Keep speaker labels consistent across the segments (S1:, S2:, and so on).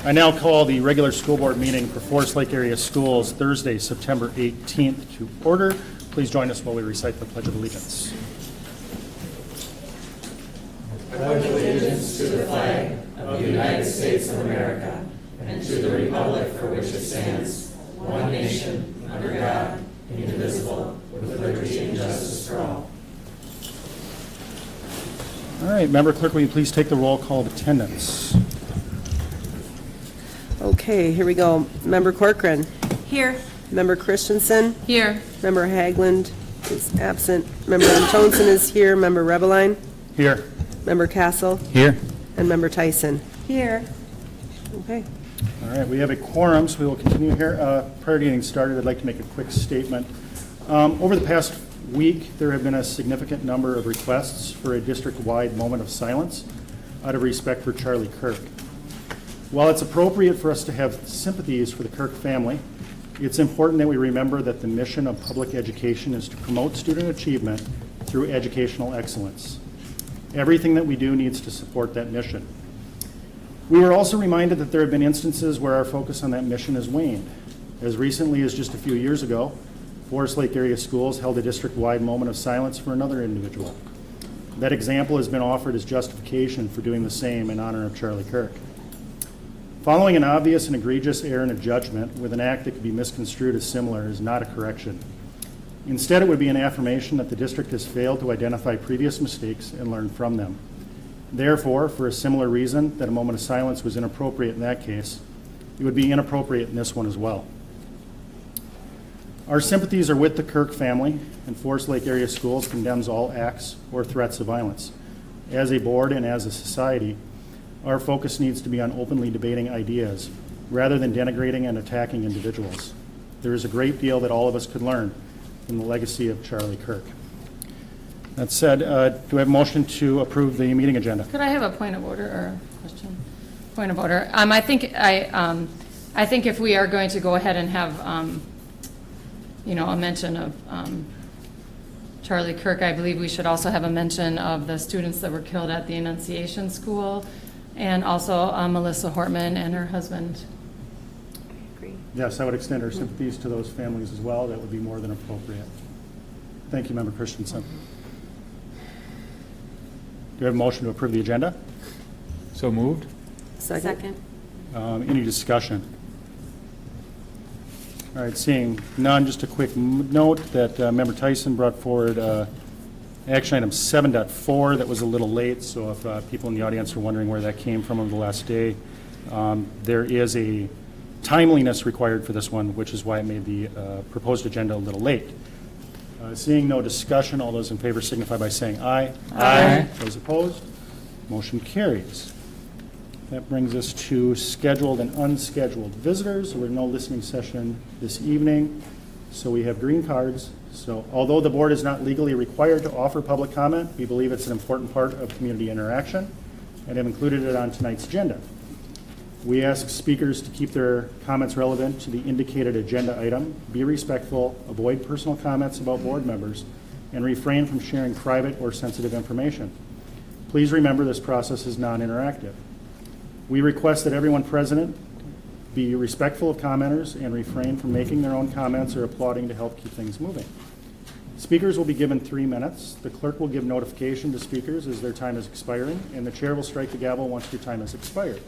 S1: I now call the regular school board meeting for Forest Lake Area Schools Thursday, September 18th to order. Please join us while we recite the Pledge of Allegiance.
S2: I pledge allegiance to the flag of the United States of America and to the republic for which it stands, one nation, under God, indivisible, with liberty and justice for all.
S1: All right, Member Clerk, will you please take the roll call of attendance?
S3: Okay, here we go. Member Corcoran.
S4: Here.
S3: Member Christensen.
S4: Here.
S3: Member Haglund is absent. Member Antonsen is here. Member Rebeline.
S1: Here.
S3: Member Castle.
S1: Here.
S3: And Member Tyson.
S4: Here.
S3: Okay.
S1: All right, we have a quorum, so we will continue here. Prior to getting started, I'd like to make a quick statement. Over the past week, there have been a significant number of requests for a district-wide moment of silence out of respect for Charlie Kirk. While it's appropriate for us to have sympathies for the Kirk family, it's important that we remember that the mission of public education is to promote student achievement through educational excellence. Everything that we do needs to support that mission. We were also reminded that there have been instances where our focus on that mission has waned. As recently as just a few years ago, Forest Lake Area Schools held a district-wide moment of silence for another individual. That example has been offered as justification for doing the same in honor of Charlie Kirk. Following an obvious and egregious error in a judgment with an act that could be misconstrued as similar is not a correction. Instead, it would be an affirmation that the district has failed to identify previous mistakes and learn from them. Therefore, for a similar reason that a moment of silence was inappropriate in that case, it would be inappropriate in this one as well. Our sympathies are with the Kirk family, and Forest Lake Area Schools condemns all acts or threats of violence. As a board and as a society, our focus needs to be on openly debating ideas rather than denigrating and attacking individuals. There is a great deal that all of us could learn from the legacy of Charlie Kirk. That said, do I have a motion to approve the meeting agenda?
S4: Could I have a point of order or a question? Point of order. I think if we are going to go ahead and have, a mention of Charlie Kirk, I believe we should also have a mention of the students that were killed at the Annunciation School, and also Melissa Hortman and her husband.
S1: Yes, I would extend our sympathies to those families as well. That would be more than appropriate. Thank you, Member Christensen. Do we have a motion to approve the agenda?
S5: So moved.
S3: Second.
S1: Any discussion? All right, seeing none, just a quick note that Member Tyson brought forward action item 7.4 that was a little late, so if people in the audience are wondering where that came from over the last day, there is a timeliness required for this one, which is why it made the proposed agenda a little late. Seeing no discussion, all those in favor signify by saying aye.
S4: Aye.
S1: Those opposed, motion carries. That brings us to scheduled and unscheduled visitors. We're in no listening session this evening, so we have green cards. So although the board is not legally required to offer public comment, we believe it's an important part of community interaction and have included it on tonight's agenda. We ask speakers to keep their comments relevant to the indicated agenda item, be respectful, avoid personal comments about board members, and refrain from sharing private or sensitive information. Please remember this process is non-interactive. We request that everyone present be respectful of commenters and refrain from making their own comments or applauding to help keep things moving. Speakers will be given 3 minutes. The clerk will give notification to speakers as their time is expiring, and the chair will strike the gavel once your time has expired.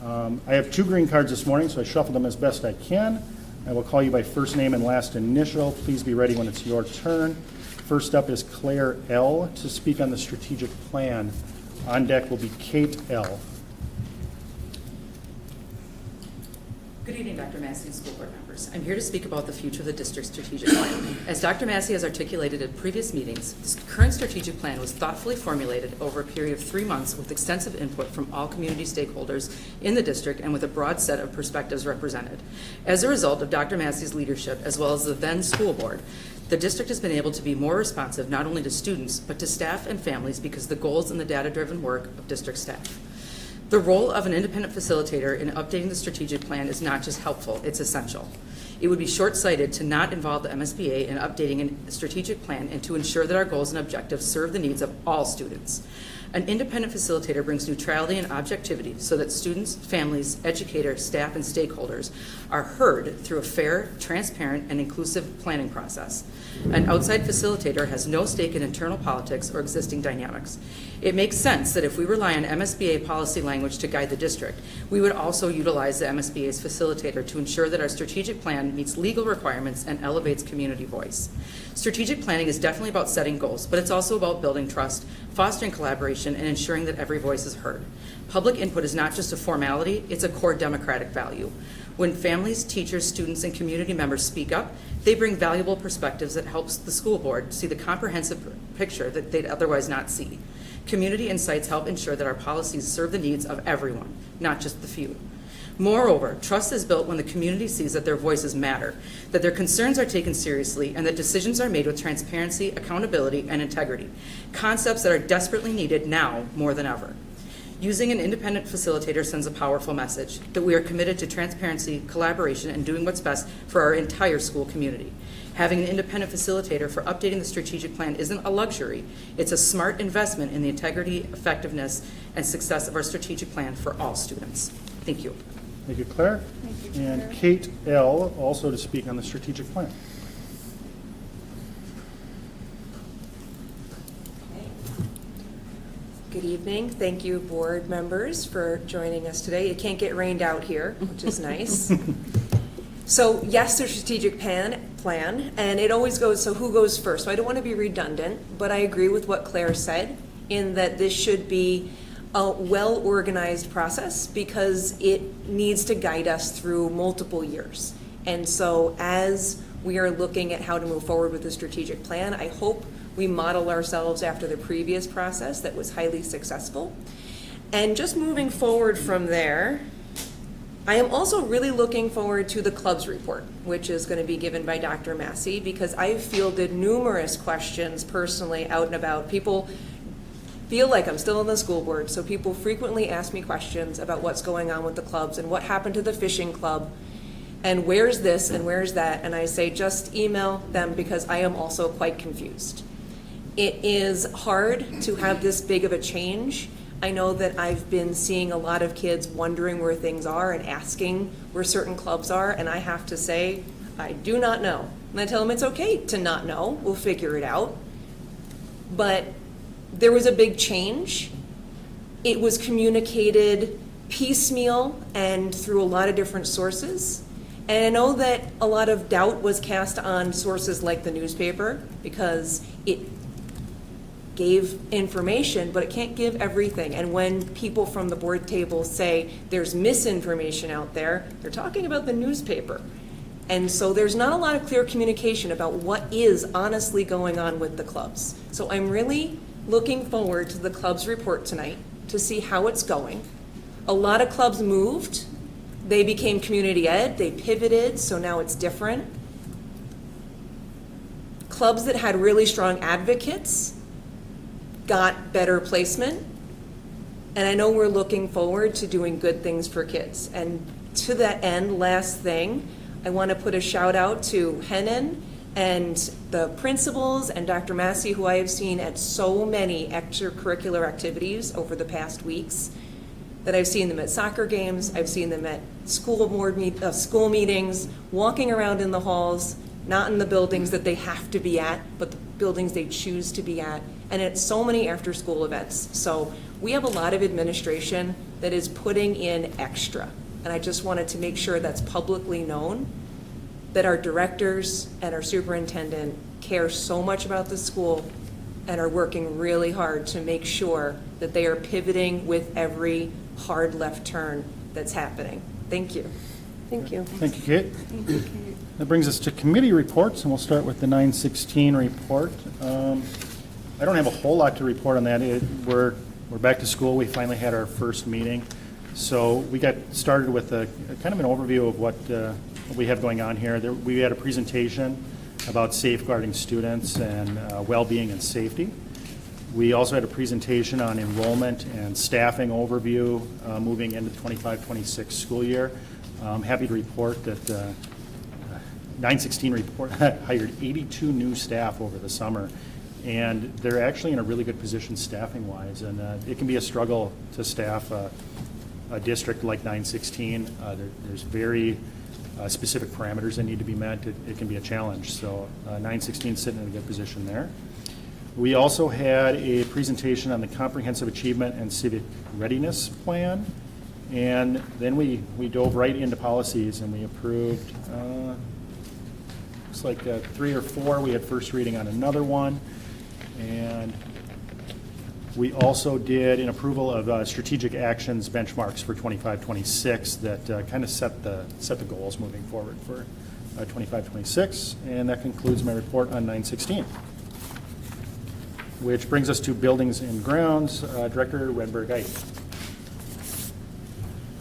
S1: I have 2 green cards this morning, so I shuffle them as best I can. I will call you by first name and last initial. Please be ready when it's your turn. First up is Claire L. to speak on the strategic plan. On deck will be Kate L.
S6: Good evening, Dr. Massey and school board members. I'm here to speak about the future of the district's strategic plan. As Dr. Massey has articulated at previous meetings, this current strategic plan was thoughtfully formulated over a period of 3 months with extensive input from all community stakeholders in the district and with a broad set of perspectives represented. As a result of Dr. Massey's leadership, as well as the then school board, the district has been able to be more responsive not only to students, but to staff and families because of the goals and the data-driven work of district staff. The role of an independent facilitator in updating the strategic plan is not just helpful, it's essential. It would be short-sighted to not involve the MSBA in updating a strategic plan and to ensure that our goals and objectives serve the needs of all students. An independent facilitator brings neutrality and objectivity so that students, families, educators, staff, and stakeholders are heard through a fair, transparent, and inclusive planning process. An outside facilitator has no stake in internal politics or existing dynamics. It makes sense that if we rely on MSBA policy language to guide the district, we would also utilize the MSBA's facilitator to ensure that our strategic plan meets legal requirements and elevates community voice. Strategic planning is definitely about setting goals, but it's also about building trust, fostering collaboration, and ensuring that every voice is heard. Public input is not just a formality, it's a core democratic value. When families, teachers, students, and community members speak up, they bring valuable perspectives that helps the school board see the comprehensive picture that they'd otherwise not see. Community insights help ensure that our policies serve the needs of everyone, not just the few. Moreover, trust is built when the community sees that their voices matter, that their concerns are taken seriously, and that decisions are made with transparency, accountability, and integrity, concepts that are desperately needed now more than ever. Using an independent facilitator sends a powerful message that we are committed to transparency, collaboration, and doing what's best for our entire school community. Having an independent facilitator for updating the strategic plan isn't a luxury. It's a smart investment in the integrity, effectiveness, and success of our strategic plan for all students. Thank you.
S1: Thank you, Claire. And Kate L., also to speak on the strategic plan.
S7: Good evening. Thank you, board members, for joining us today. It can't get rained out here, which is nice. So yes, there's a strategic plan, and it always goes, so who goes first? So I don't want to be redundant, but I agree with what Claire said in that this should be a well-organized process because it needs to guide us through multiple years. And so as we are looking at how to move forward with the strategic plan, I hope we model ourselves after the previous process that was highly successful. And just moving forward from there, I am also really looking forward to the clubs report, which is going to be given by Dr. Massey, because I've fielded numerous questions personally out and about. People feel like I'm still in the school board, so people frequently ask me questions about what's going on with the clubs and what happened to the fishing club and where's this and where's that, and I say just email them because I am also quite confused. It is hard to have this big of a change. I know that I've been seeing a lot of kids wondering where things are and asking where certain clubs are, and I have to say, I do not know. And I tell them it's okay to not know, we'll figure it out. But there was a big change. It was communicated piecemeal and through a lot of different sources. And I know that a lot of doubt was cast on sources like the newspaper because it gave information, but it can't give everything. And when people from the board table say there's misinformation out there, they're talking about the newspaper. And so there's not a lot of clear communication about what is honestly going on with the clubs. So I'm really looking forward to the clubs report tonight to see how it's going. A lot of clubs moved. They became community ed, they pivoted, so now it's different. Clubs that had really strong advocates got better placement. And I know we're looking forward to doing good things for kids. And to that end, last thing, I want to put a shout out to Henan and the principals and Dr. Massey, who I have seen at so many extracurricular activities over the past weeks. That I've seen them at soccer games, I've seen them at school meetings, walking around in the halls, not in the buildings that they have to be at, but the buildings they choose to be at, and at so many after-school events. So we have a lot of administration that is putting in extra, and I just wanted to make sure that's publicly known, that our directors and our superintendent care so much about the school and are working really hard to make sure that they are pivoting with every hard left turn that's happening. Thank you.
S3: Thank you.
S1: Thank you, Kate. That brings us to committee reports, and we'll start with the 916 report. I don't have a whole lot to report on that. We're back to school. We finally had our first meeting. So we got started with a kind of an overview of what we have going on here. We had a presentation about safeguarding students and well-being and safety. We also had a presentation on enrollment and staffing overview moving into the 25-26 school year. I'm happy to report that 916 report hired 82 new staff over the summer, And they're actually in a really good position staffing-wise, and it can be a struggle to staff a district like 916. There's very specific parameters that need to be met. It can be a challenge. So 916 is sitting in a good position there. We also had a presentation on the Comprehensive Achievement and Civic Readiness Plan. And then we dove right into policies, and we approved, looks like 3 or 4. We had first reading on another one. And we also did an approval of strategic actions benchmarks for 25-26 that kind of set the goals moving forward for 25-26. And that concludes my report on 916. Which brings us to buildings and grounds. Director Redberg-Ite.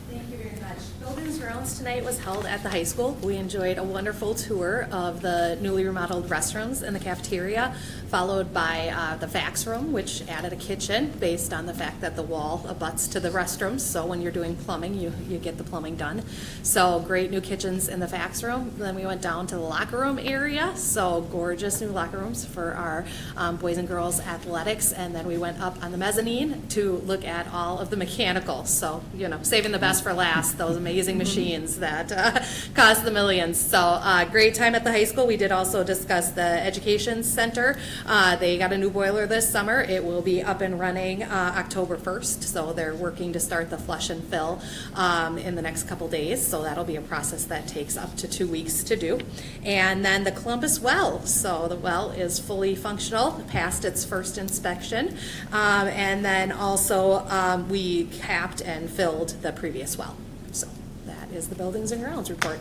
S8: Thank you very much. Buildings Grounds tonight was held at the high school. We enjoyed a wonderful tour of the newly remodeled restrooms in the cafeteria, followed by the fax room, which added a kitchen based on the fact that the wall abuts to the restrooms. So when you're doing plumbing, you get the plumbing done. So great new kitchens in the fax room. Then we went down to the locker room area. So gorgeous new locker rooms for our boys and girls athletics. And then we went up on the mezzanine to look at all of the mechanicals. So, saving the best for last, those amazing machines that cost the millions. So great time at the high school. We did also discuss the education center. They got a new boiler this summer. It will be up and running October 1st, so they're working to start the flush and fill in the next couple days, so that'll be a process that takes up to 2 weeks to do. And then the Columbus well, so the well is fully functional, passed its first inspection, and then also we capped and filled the previous well. So that is the Buildings and Grounds report.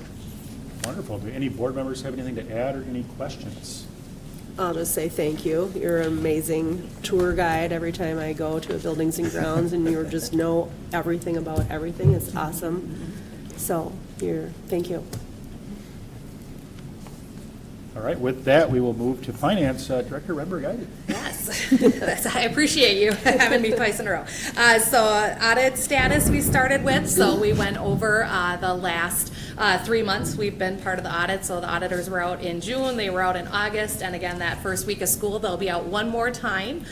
S1: Wonderful. Do any board members have anything to add or any questions?
S3: I'll just say thank you. You're an amazing tour guide every time I go to a Buildings and Grounds, and you just know everything about everything. It's awesome. So thank you.
S1: All right, with that, we will move to finance. Director Redberg-Ite.
S8: Yes, I appreciate you having me twice in a row. So audit status we started with, so we went over the last 3 months we've been part of the audit. So the auditors were out in June, they were out in August, and again that first week of school they'll be out one more time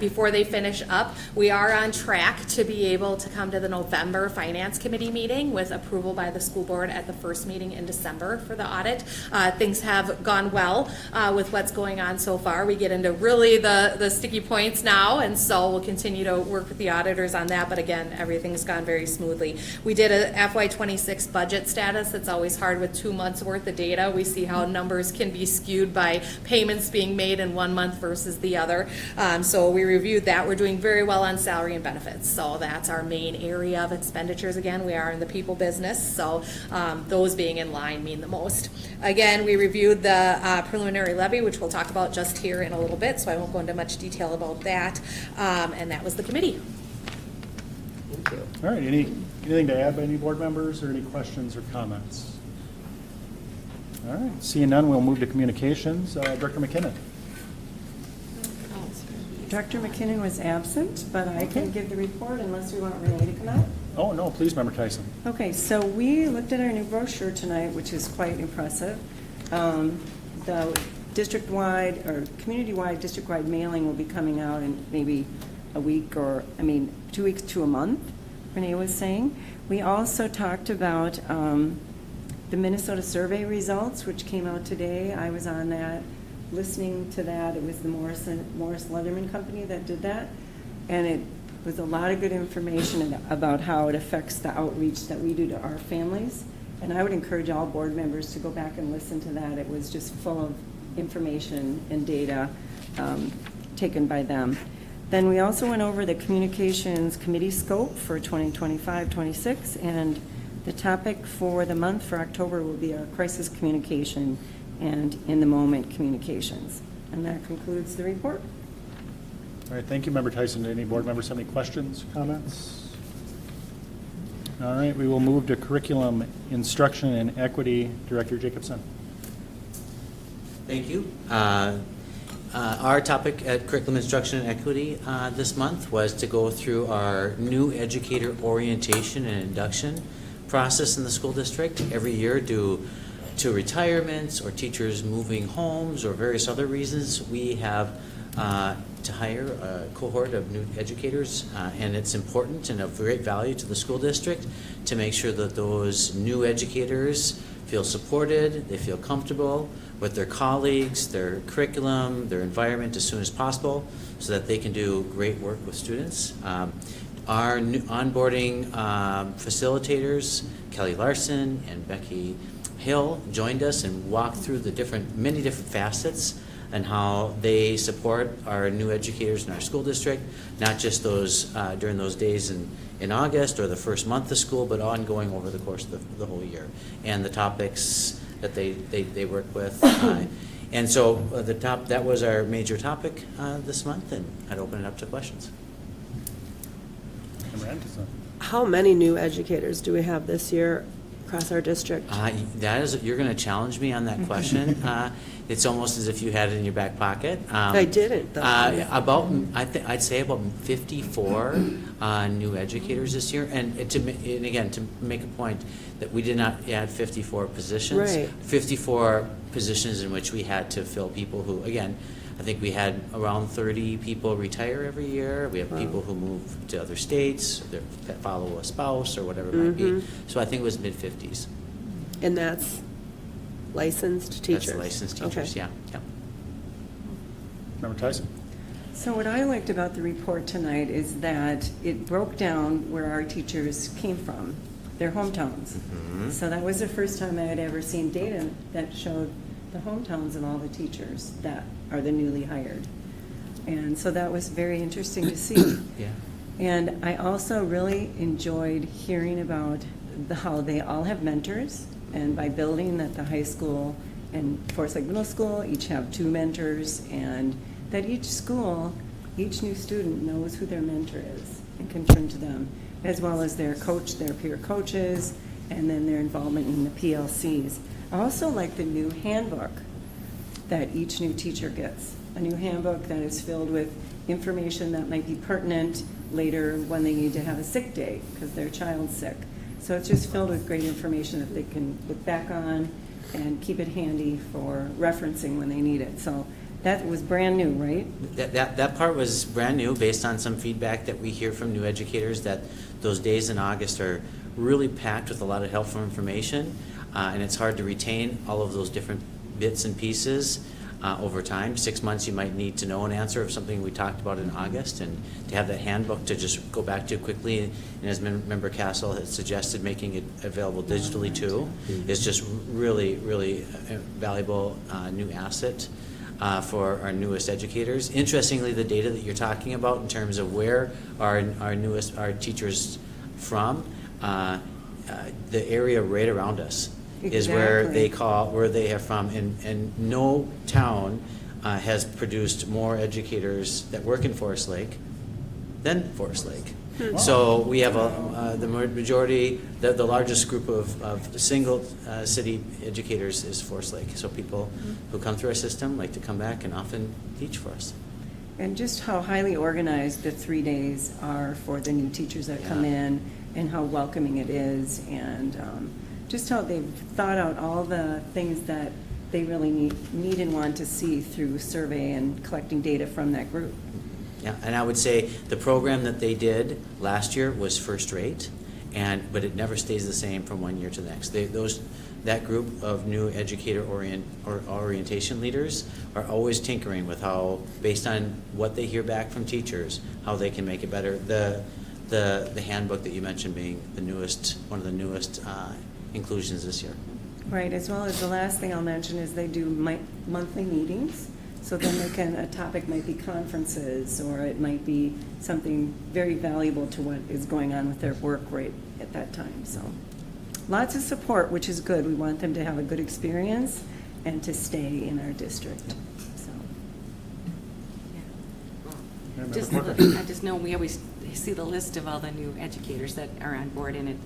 S8: before they finish up. We are on track to be able to come to the November Finance Committee meeting with approval by the school board at the first meeting in December for the audit. Things have gone well with what's going on so far. We get into really the sticky points now, and so we'll continue to work with the auditors on that, but again, everything's gone very smoothly. We did a FY26 budget status. It's always hard with 2 months worth of data. We see how numbers can be skewed by payments being made in 1 month versus the other. So we reviewed that. We're doing very well on salary and benefits. So that's our main area of expenditures. Again, we are in the people business, so those being in line mean the most. Again, we reviewed the preliminary levy, which we'll talk about just here in a little bit, so I won't go into much detail about that. And that was the committee.
S3: Thank you.
S1: All right, anything to add by any board members or any questions or comments? All right, seeing none, we'll move to communications. Director McKinnon.
S9: Dr. McKinnon was absent, but I can give the report unless we want Renee to come out.
S1: Oh, no, please, Member Tyson.
S9: Okay, so we looked at our new brochure tonight, which is quite impressive. The district-wide or community-wide, district-wide mailing will be coming out in maybe a week 2 weeks to a month, Renee was saying. We also talked about the Minnesota survey results, which came out today. I was on that, listening to that. It was the Morris Leatherman Company that did that, and it was a lot of good information about how it affects the outreach that we do to our families. And I would encourage all board members to go back and listen to that. It was just full of information and data taken by them. Then we also went over the communications committee scope for 2025-26, and the topic for the month for October will be our crisis communication and in-the-moment communications. And that concludes the report.
S1: All right, thank you, Member Tyson. Do any board members have any questions, comments? All right, we will move to curriculum instruction and equity. Director Jacobson.
S2: Thank you. Our topic at Curriculum Instruction and Equity this month was to go through our new educator orientation and induction process in the school district. Every year, due to retirements or teachers moving homes or various other reasons, we have to hire a cohort of new educators, and it's important and of great value to the school district to make sure that those new educators feel supported, they feel comfortable with their colleagues, their curriculum, their environment as soon as possible so that they can do great work with students. Our new onboarding facilitators, Kelly Larson and Becky Hill, joined us and walked through the many different facets and how they support our new educators in our school district, not just those during those days in August or the first month of school, but ongoing over the course of the whole year, and the topics that they work with. And so that was our major topic this month, and I'd open it up to questions.
S1: Member Anderson.
S3: How many new educators do we have this year across our district?
S2: You're going to challenge me on that question. It's almost as if you had it in your back pocket.
S3: I didn't, though.
S2: I'd say about 54 new educators this year, and again, to make a point that we did not add 54 positions.
S3: Right.
S2: 54 positions in which we had to fill people who, again, I think we had around 30 people retire every year. We have people who move to other states, that follow a spouse or whatever it might be. So I think it was mid-50s.
S3: And that's licensed teachers?
S2: That's licensed teachers,
S3: Okay.
S2: yeah.
S1: Member Tyson.
S9: So what I liked about the report tonight is that it broke down where our teachers came from, their hometowns. So that was the first time I had ever seen data that showed the hometowns of all the teachers that are the newly hired. And so that was very interesting to see.
S2: Yeah.
S9: And I also really enjoyed hearing about how they all have mentors, and by building that the high school and Forest Lake Middle School each have 2 mentors, and that each school, each new student knows who their mentor is and can turn to them, as well as their coach, their peer coaches, and then their involvement in the PLCs. I also like the new handbook that each new teacher gets, a new handbook that is filled with information that might be pertinent later when they need to have a sick day because their child's sick. So it's just filled with great information that they can look back on and keep it handy for referencing when they need it. So that was brand new, right?
S2: That part was brand new based on some feedback that we hear from new educators, that those days in August are really packed with a lot of helpful information, and it's hard to retain all of those different bits and pieces over time. 6 months you might need to know an answer of something we talked about in August, and to have that handbook to just go back to quickly, and as Member Castle has suggested, making it available digitally too, is just really, really valuable new asset for our newest educators. Interestingly, the data that you're talking about in terms of where our teachers from, the area right around us is where they are from, and no town has produced more educators that work in Forest Lake than Forest Lake. So we have the majority, the largest group of single city educators is Forest Lake. So people who come through our system like to come back and often teach for us.
S9: And just how highly organized the 3 days are for the new teachers that come in, and how welcoming it is, and just how they've thought out all the things that they really need and want to see through survey and collecting data from that group.
S2: Yeah, and I would say the program that they did last year was first rate, but it never stays the same from one year to the next. That group of new educator orientation leaders are always tinkering with how, based on what they hear back from teachers, how they can make it better. The handbook that you mentioned being one of the newest inclusions this year.
S9: Right, as well as the last thing I'll mention is they do monthly meetings. So then a topic might be conferences, or it might be something very valuable to what is going on with their work right at that time. So lots of support, which is good. We want them to have a good experience and to stay in our district. So.
S1: Member
S10: I just know we always see the list of all the new educators that are on board, and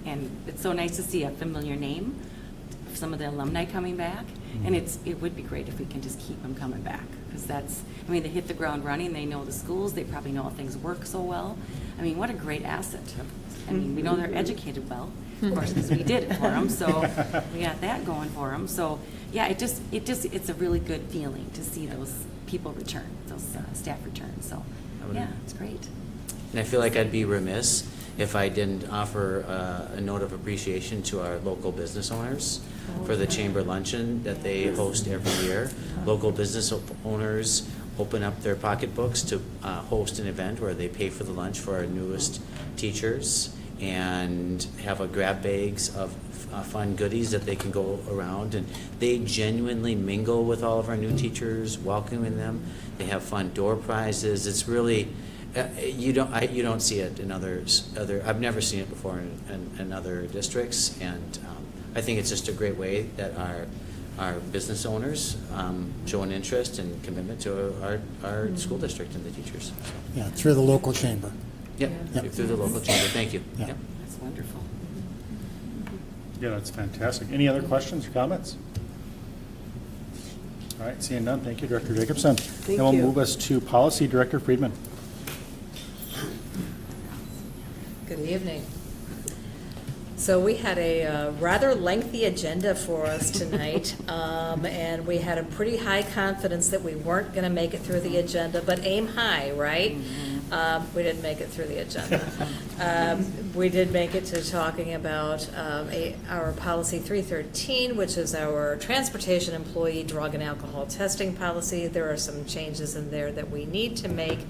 S10: it's so nice to see a familiar name, some of the alumni coming back, and it would be great if we can just keep them coming back, because they hit the ground running, they know the schools, they probably know how things work so well. I mean, what a great asset. I mean, we know they're educated well, of course, because we did it for them, so we got that going for them. So, yeah, it's a really good feeling to see those people return, those staff return. So, yeah, it's great.
S2: And I feel like I'd be remiss if I didn't offer a note of appreciation to our local business owners for the chamber luncheon that they host every year. Local business owners open up their pocketbooks to host an event where they pay for the lunch for our newest teachers and have a grab bags of fun goodies that they can go around, and they genuinely mingle with all of our new teachers, welcoming them. They have fun door prizes. It's really you don't see it in other. I've never seen it before in other districts, and I think it's just a great way that our business owners show an interest and commitment to our school district and the teachers. So.
S11: Yeah, through the local chamber.
S2: Yep,
S11: Yep.
S2: through the local chamber. Thank you.
S11: Yeah.
S2: Yep.
S10: That's wonderful.
S1: Yeah, that's fantastic. Any other questions or comments? All right, seeing none, thank you, Director Jacobson.
S3: Thank
S1: Then we'll
S3: you.
S1: move us to Policy, Director Friedman.
S12: Good evening. So we had a rather lengthy agenda for us tonight, and we had a pretty high confidence that we weren't going to make it through the agenda, but aim high, right? We didn't make it through the agenda. We did make it to talking about our Policy 313, which is our transportation employee drug and alcohol testing policy. There are some changes in there that we need to make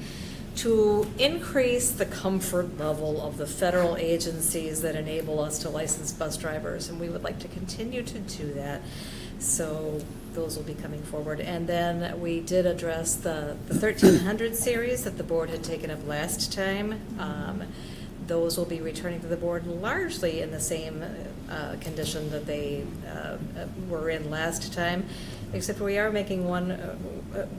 S12: to increase the comfort level of the federal agencies that enable us to license bus drivers, and we would like to continue to do that. So those will be coming forward. And then we did address the 1300 series that the board had taken up last time. Those will be returning to the board largely in the same condition that they were in last time, except we are making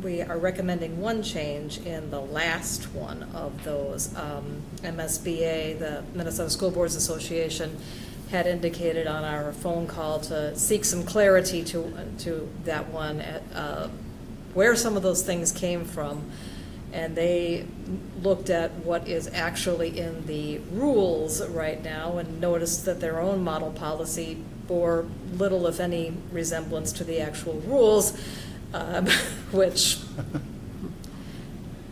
S12: we are recommending one change in the last one of those. MSBA, the Minnesota School Boards Association, had indicated on our phone call to seek some clarity to that one, where some of those things came from. And they looked at what is actually in the rules right now and noticed that their own model policy bore little, if any, resemblance to the actual rules, which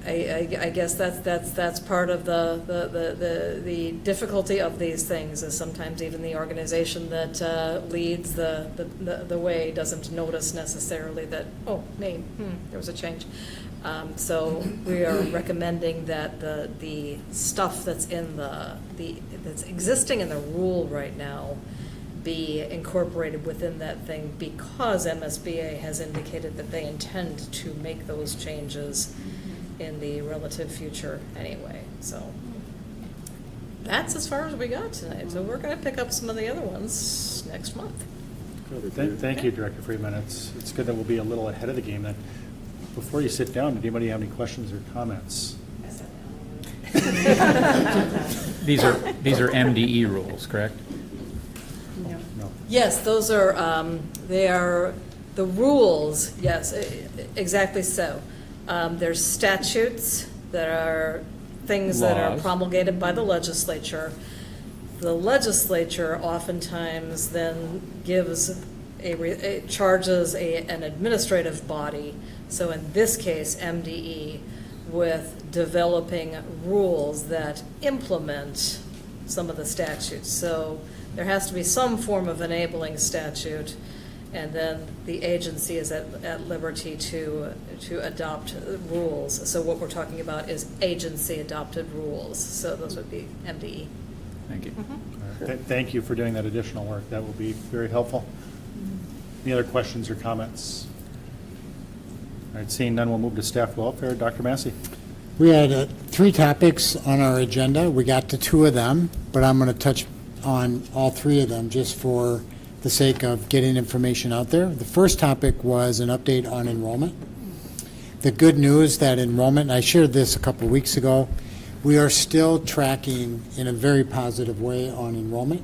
S12: I guess that's part of the difficulty of these things, is sometimes even the organization that leads the way doesn't notice necessarily that, oh, name, there was a change. So we are recommending that the stuff that's that's existing in the rule right now be incorporated within that thing, because MSBA has indicated that they intend to make those changes in the relative future anyway. So that's as far as we got tonight. So we're going to pick up some of the other ones next month.
S1: Thank you, Director Friedman. It's good that we'll be a little ahead of the game then. Before you sit down, did anybody have any questions or comments?
S5: These are MDE rules, correct?
S1: No.
S12: Yes, those are, they are the rules, yes, exactly so. There's statutes that are things that are
S5: Laws.
S12: promulgated by the legislature. The legislature oftentimes then gives charges an administrative body, so in this case, MDE, with developing rules that implement some of the statutes. So there has to be some form of enabling statute, and then the agency is at liberty to adopt rules. So what we're talking about is agency-adopted rules. So those would be MDE.
S5: Thank you.
S1: All right. Thank you for doing that additional work. That will be very helpful. Any other questions or comments? All right, seeing none, we'll move to staff welfare. Dr. Massey.
S11: We had 3 topics on our agenda. We got to 2 of them, but I'm going to touch on all 3 of them just for the sake of getting information out there. The first topic was an update on enrollment. The good news that enrollment, and I shared this a couple of weeks ago, we are still tracking in a very positive way on enrollment.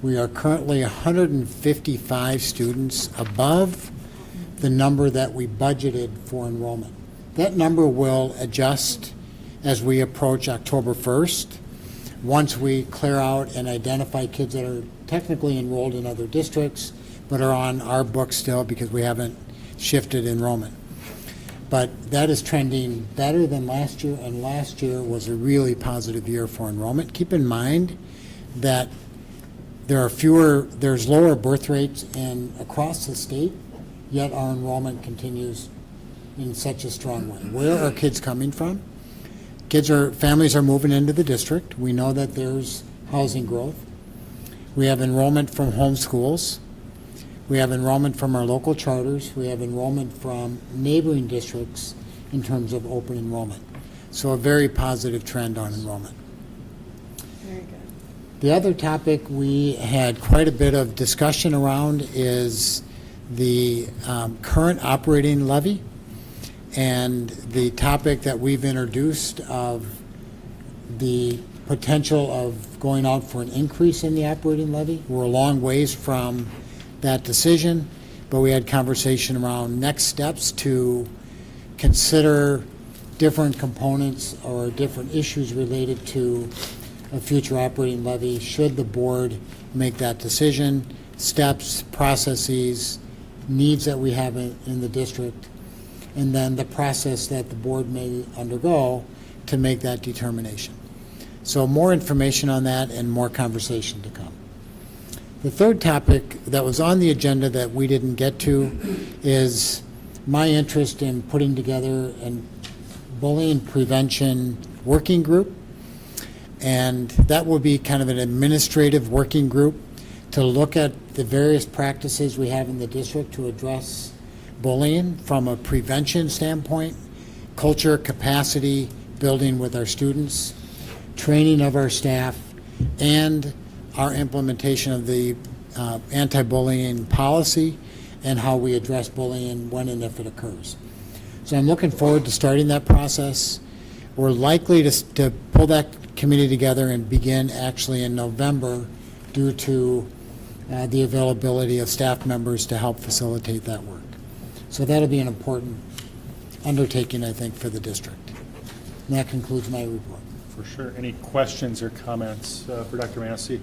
S11: We are currently 155 students above the number that we budgeted for enrollment. That number will adjust as we approach October 1st. once we clear out and identify kids that are technically enrolled in other districts, but are on our books still because we haven't shifted enrollment. But that is trending better than last year, and last year was a really positive year for enrollment. Keep in mind that there's lower birth rates across the state, yet our enrollment continues in such a strong way. Where are kids coming from? Families are moving into the district. We know that there's housing growth. We have enrollment from homeschools. We have enrollment from our local charters. We have enrollment from neighboring districts in terms of open enrollment. So a very positive trend on enrollment.
S3: Very good.
S11: The other topic we had quite a bit of discussion around is the current operating levy, and the topic that we've introduced of the potential of going out for an increase in the operating levy. We're a long ways from that decision, but we had conversation around next steps to consider different components or different issues related to a future operating levy should the board make that decision, steps, processes, needs that we have in the district, and then the process that the board may undergo to make that determination. So more information on that and more conversation to come. The third topic that was on the agenda that we didn't get to is my interest in putting together a bullying prevention working group. And that will be kind of an administrative working group to look at the various practices we have in the district to address bullying from a prevention standpoint, culture, capacity building with our students, training of our staff, and our implementation of the anti-bullying policy and how we address bullying when and if it occurs. So I'm looking forward to starting that process. We're likely to pull that committee together and begin actually in November due to the availability of staff members to help facilitate that work. So that'll be an important undertaking, I think, for the district. And that concludes my report.
S1: For sure. Any questions or comments for Dr. Massey?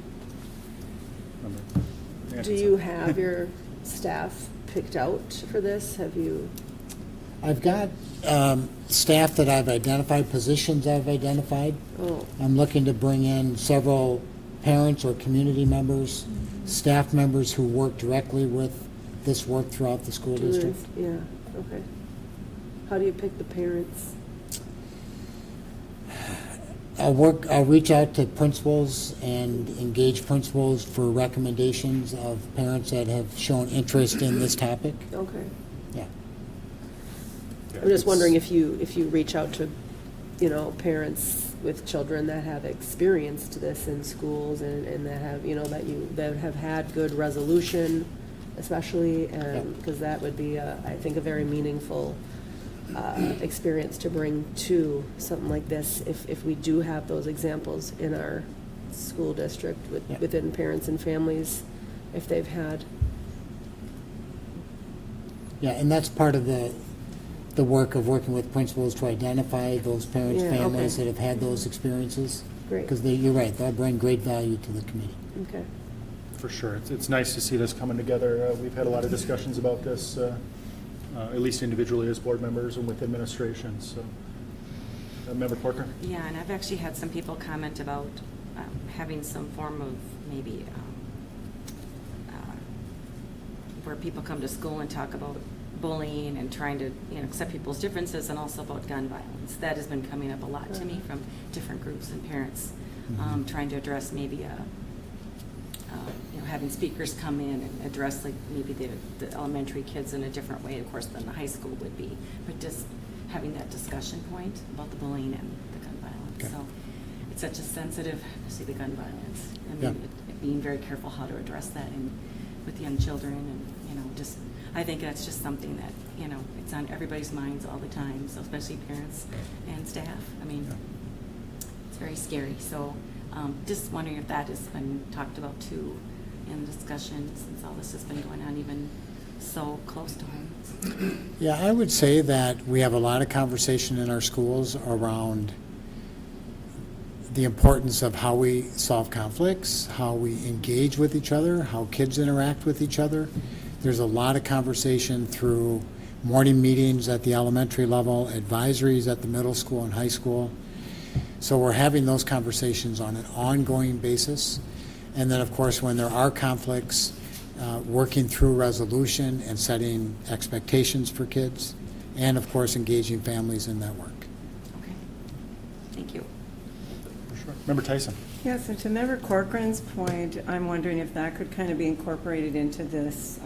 S3: Do you have your staff picked out for this? Have you?
S11: I've got staff that I've identified, positions I've identified.
S3: Oh.
S11: I'm looking to bring in several parents or community members, staff members who work directly with this work throughout the school district.
S3: Yeah, okay. How do you pick the parents?
S11: I'll reach out to principals and engage principals for recommendations of parents that have shown interest in this topic.
S3: Okay.
S11: Yeah.
S3: I'm just wondering if you reach out to, parents with children that have experienced this in schools and that have, that have had good resolution, especially, and because that would be, I think, a very meaningful experience to bring to something like this if we do have those examples in our school district within parents and families, if they've had.
S11: Yeah, and that's part of the work of working with principals to identify those parents, families that have had those experiences.
S3: Great.
S11: Because you're right, they'll bring great value to the committee.
S3: Okay.
S1: For sure. It's nice to see this coming together. We've had a lot of discussions about this, at least individually as board members and with administration. So, Member Corker?
S10: Yeah, and I've actually had some people comment about having some form of maybe where people come to school and talk about bullying and trying to accept people's differences, and also about gun violence. That has been coming up a lot to me from different groups and parents, trying to address maybe having speakers come in and address like maybe the elementary kids in a different way, of course, than the high school would be, but just having that discussion point about the bullying and the gun violence.
S11: Okay.
S10: So it's such a sensitive, see the gun violence. I mean,
S11: Yeah.
S10: being very careful how to address that with young children, and just I think that's just something that it's on everybody's minds all the time. So especially parents and staff. I mean, it's very scary. So just wondering if that has been talked about too in discussion, since all this has been going on even so close to home.
S11: Yeah, I would say that we have a lot of conversation in our schools around the importance of how we solve conflicts, how we engage with each other, how kids interact with each other. There's a lot of conversation through morning meetings at the elementary level, advisories at the middle school and high school. So we're having those conversations on an ongoing basis. And then, of course, when there are conflicts, working through resolution and setting expectations for kids, and, of course, engaging families in that work.
S10: Okay. Thank you.
S1: For sure. Member Tyson.
S9: Yes, and to Member Corcoran's point, I'm wondering if that could kind of be incorporated into this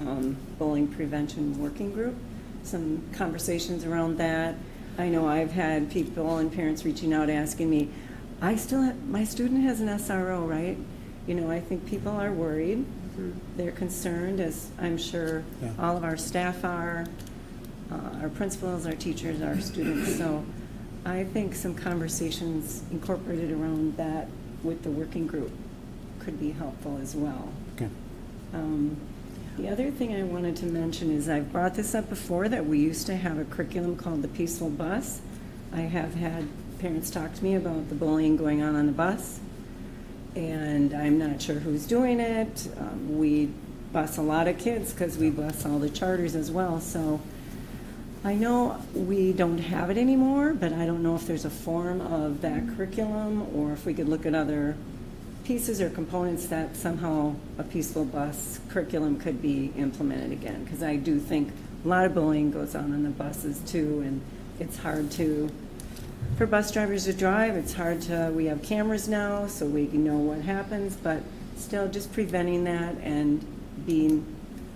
S9: bullying prevention working group. Some conversations around that. I know I've had people and parents reaching out asking me, my student has an SRO, right? You know, I think people are worried. They're concerned, as I'm sure all of our staff are, our principals, our teachers, our students. So I think some conversations incorporated around that with the working group could be helpful as well.
S11: Okay.
S9: The other thing I wanted to mention is I've brought this up before, that we used to have a curriculum called the Peaceful Bus. I have had parents talk to me about the bullying going on the bus, and I'm not sure who's doing it. We bus a lot of kids because we bus all the charters as well. So I know we don't have it anymore, but I don't know if there's a form of that curriculum, or if we could look at other pieces or components that somehow a Peaceful Bus curriculum could be implemented again. Because I do think a lot of bullying goes on the buses too, and it's hard for bus drivers to drive. It's hard we have cameras now, so we can know what happens, but still just preventing that and being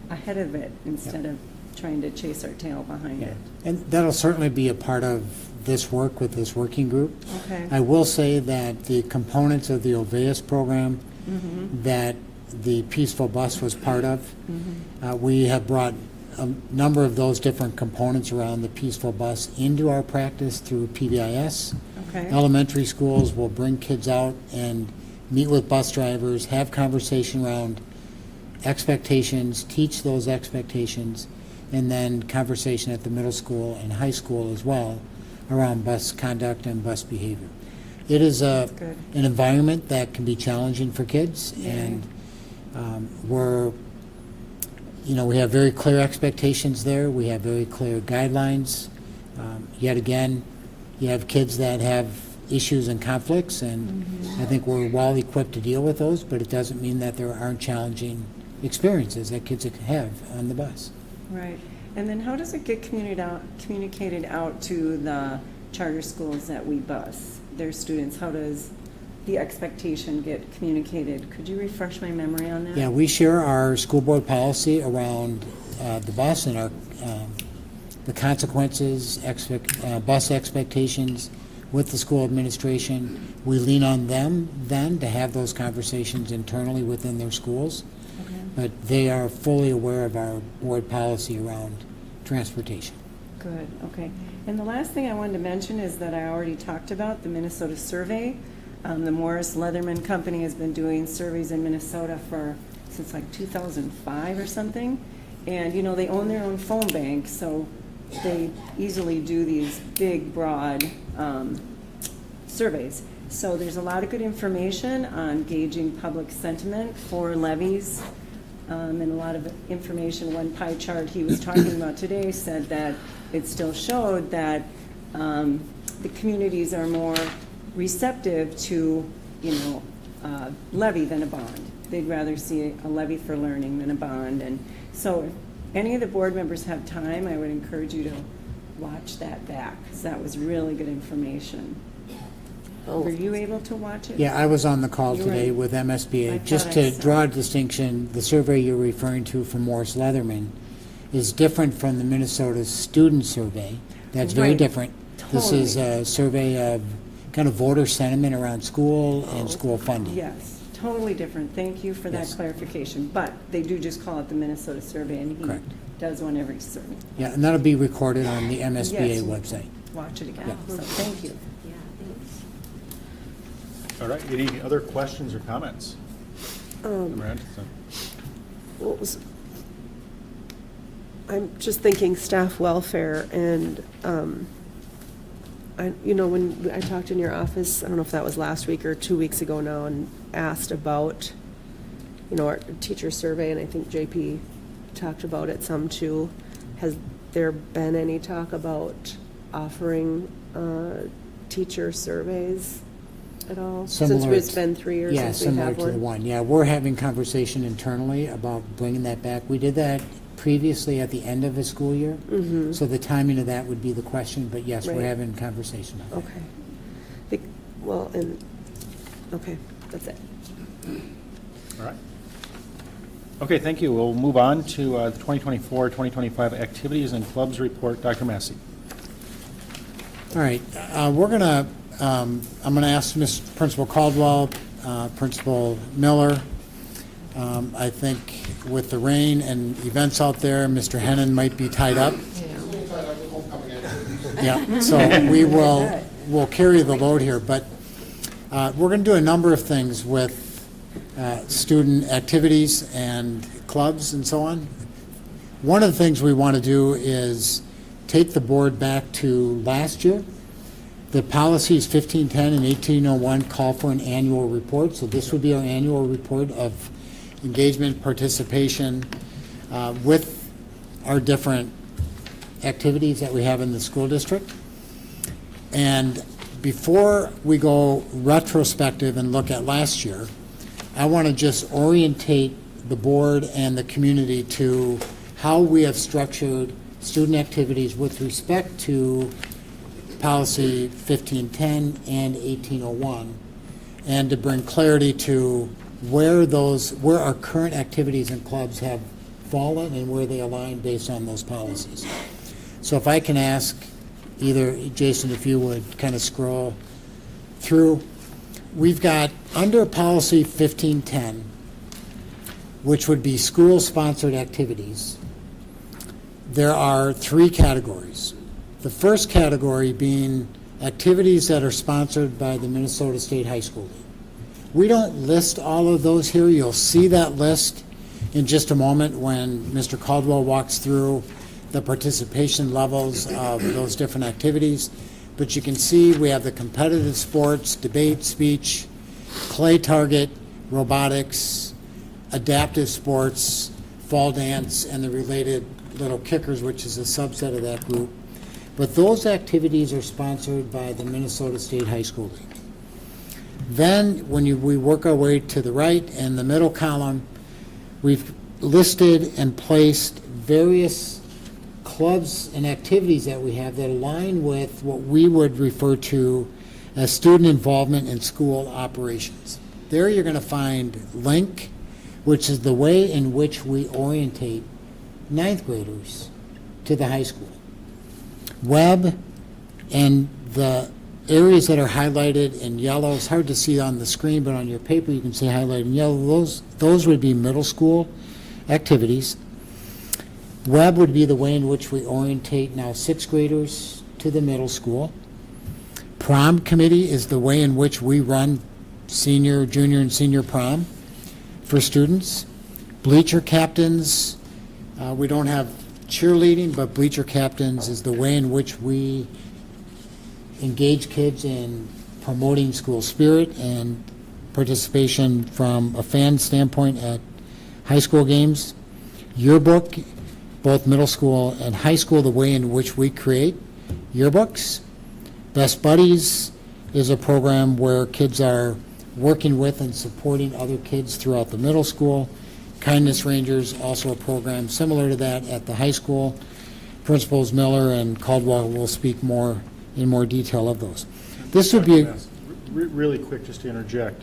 S9: ahead of it instead of trying to chase our tail behind it.
S11: And that'll certainly be a part of this work with this working group.
S9: Okay.
S11: I will say that the components of the Oveus program that the Peaceful Bus was part of, we have brought a number of those different components around the Peaceful Bus into our practice through PBIS.
S9: Okay.
S11: Elementary schools will bring kids out and meet with bus drivers, have conversation around expectations, teach those expectations, and then conversation at the middle school and high school as well around bus conduct and bus behavior. It is an environment that can be challenging for kids, and we have very clear expectations there. We have very clear guidelines. Yet again, you have kids that have issues and conflicts, and I think we're well equipped to deal with those, but it doesn't mean that there aren't challenging experiences that kids have on the bus.
S9: Right. And then how does it get communicated out to the charter schools that we bus, their students? How does the expectation get communicated? Could you refresh my memory on that?
S11: Yeah, we share our school board policy around the bus and our the consequences, bus expectations with the school administration. We lean on them then to have those conversations internally within their schools. But they are fully aware of our board policy around transportation.
S9: Good, okay. And the last thing I wanted to mention is that I already talked about the Minnesota survey. The Morris Leatherman Company has been doing surveys in Minnesota since like 2005 or something. And, they own their own phone bank, so they easily do these big, broad surveys. So there's a lot of good information on gauging public sentiment for levies. And a lot of information. One pie chart he was talking about today said that it still showed that the communities are more receptive to, levy than a bond. They'd rather see a levy for learning than a bond. And so if any of the board members have time, I would encourage you to watch that back, because that was really good information. Were you able to watch it?
S11: Yeah, I was on the call
S9: You
S11: today
S9: were-
S11: with
S9: I
S11: MSBA. Just
S9: thought I
S11: to
S9: saw.
S11: draw a distinction, the survey you're referring to from Morris Leatherman is different from the Minnesota student survey. That's very
S9: Right.
S11: different. This is
S9: Totally.
S11: a survey of kind of voter sentiment around school and school funding.
S9: Yes, totally different. Thank you for that
S11: Yes.
S9: clarification. But they do just call it the Minnesota survey, and he
S11: Correct.
S9: does one every survey.
S11: Yeah, and that'll be recorded on the MSBA
S9: Yes.
S11: website.
S9: Watch it again.
S11: Yeah.
S9: So thank you.
S1: All right, any other questions or comments? Member Anderson?
S3: What was, I'm just thinking staff welfare, and when I talked in your office, I don't know if that was last week or 2 weeks ago now, and asked about, our teacher survey, and I think JP talked about it some too. Has there been any talk about offering teacher surveys at all? Since
S11: Similar
S3: it's been 3 years
S11: Yeah,
S3: since we
S11: similar
S3: have
S11: to the
S3: one?
S11: one. Yeah, we're having conversation internally about bringing that back. We did that previously at the end of the school year, so the timing of that would be the question, but yes, we're
S3: Right.
S11: having conversation on that.
S3: Okay. Okay, that's it.
S1: All right. Okay, thank you. We'll move on to the 2024-2025 Activities and Clubs Report. Dr. Massey.
S11: All right, I'm gonna ask Principal Caldwell, Principal Miller. I think with the rain and events out there, Mr. Hennon might be tied up. Yeah, so we'll carry the load here, but we're going to do a number of things with student activities and clubs and so on. One of the things we want to do is take the board back to last year. The policies 1510 and 1801 call for an annual report, so this would be our annual report of engagement, participation with our different activities that we have in the school district. And before we go retrospective and look at last year, I want to just orientate the board and the community to how we have structured student activities with respect to policy 1510 and 1801, and to bring clarity to where our current activities and clubs have fallen and where they align based on those policies. So if I can ask either, Jason, if you would kind of scroll through. We've got under policy 1510, which would be school-sponsored activities, there are 3 categories. The first category being activities that are sponsored by the Minnesota State High School League. We don't list all of those here. You'll see that list in just a moment when Mr. Caldwell walks through the participation levels of those different activities. But you can see we have the competitive sports, debate, speech, play target, robotics, adaptive sports, fall dance, and the related little kickers, which is a subset of that group. But those activities are sponsored by the Minnesota State High School League. Then, we work our way to the right, in the middle column, we've listed and placed various clubs and activities that we have that align with what we would refer to as student involvement in school operations. There you're going to find LINK, which is the way in which we orientate 9th graders to the high school. Web, and the areas that are highlighted in yellow, it's hard to see on the screen, but on your paper you can see highlighted in yellow, those would be middle school activities. Web would be the way in which we orientate now 6th graders to the middle school. Prom committee is the way in which we run senior, junior, and senior prom for students. Bleacher captains, we don't have cheerleading, but bleacher captains is the way in which we engage kids in promoting school spirit and participation from a fan standpoint at high school games. Yearbook, both middle school and high school, the way in which we create yearbooks. Best Buddies is a program where kids are working with and supporting other kids throughout the middle school. Kindness Rangers, also a program similar to that at the high school. Principals Miller and Caldwell will speak in more detail of those. This would be
S1: really quick, just to interject.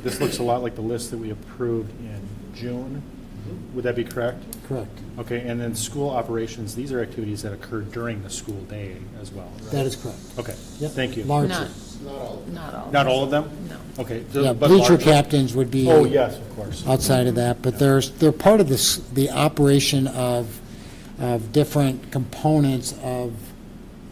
S1: This looks a lot like the list that we approved in June. Would that be correct?
S11: correct.
S1: Okay, and then school operations, these are activities that occur during the school day as well, right?
S11: That is correct.
S1: Okay,
S11: Yep.
S1: thank you.
S11: Largely.
S4: Not all.
S1: Not all of them?
S4: No.
S1: Okay.
S11: Yeah,
S1: but
S11: bleacher
S1: largely?
S11: captains would be
S1: Oh, yes, of course.
S11: outside of that, but they're part of the operation of different components of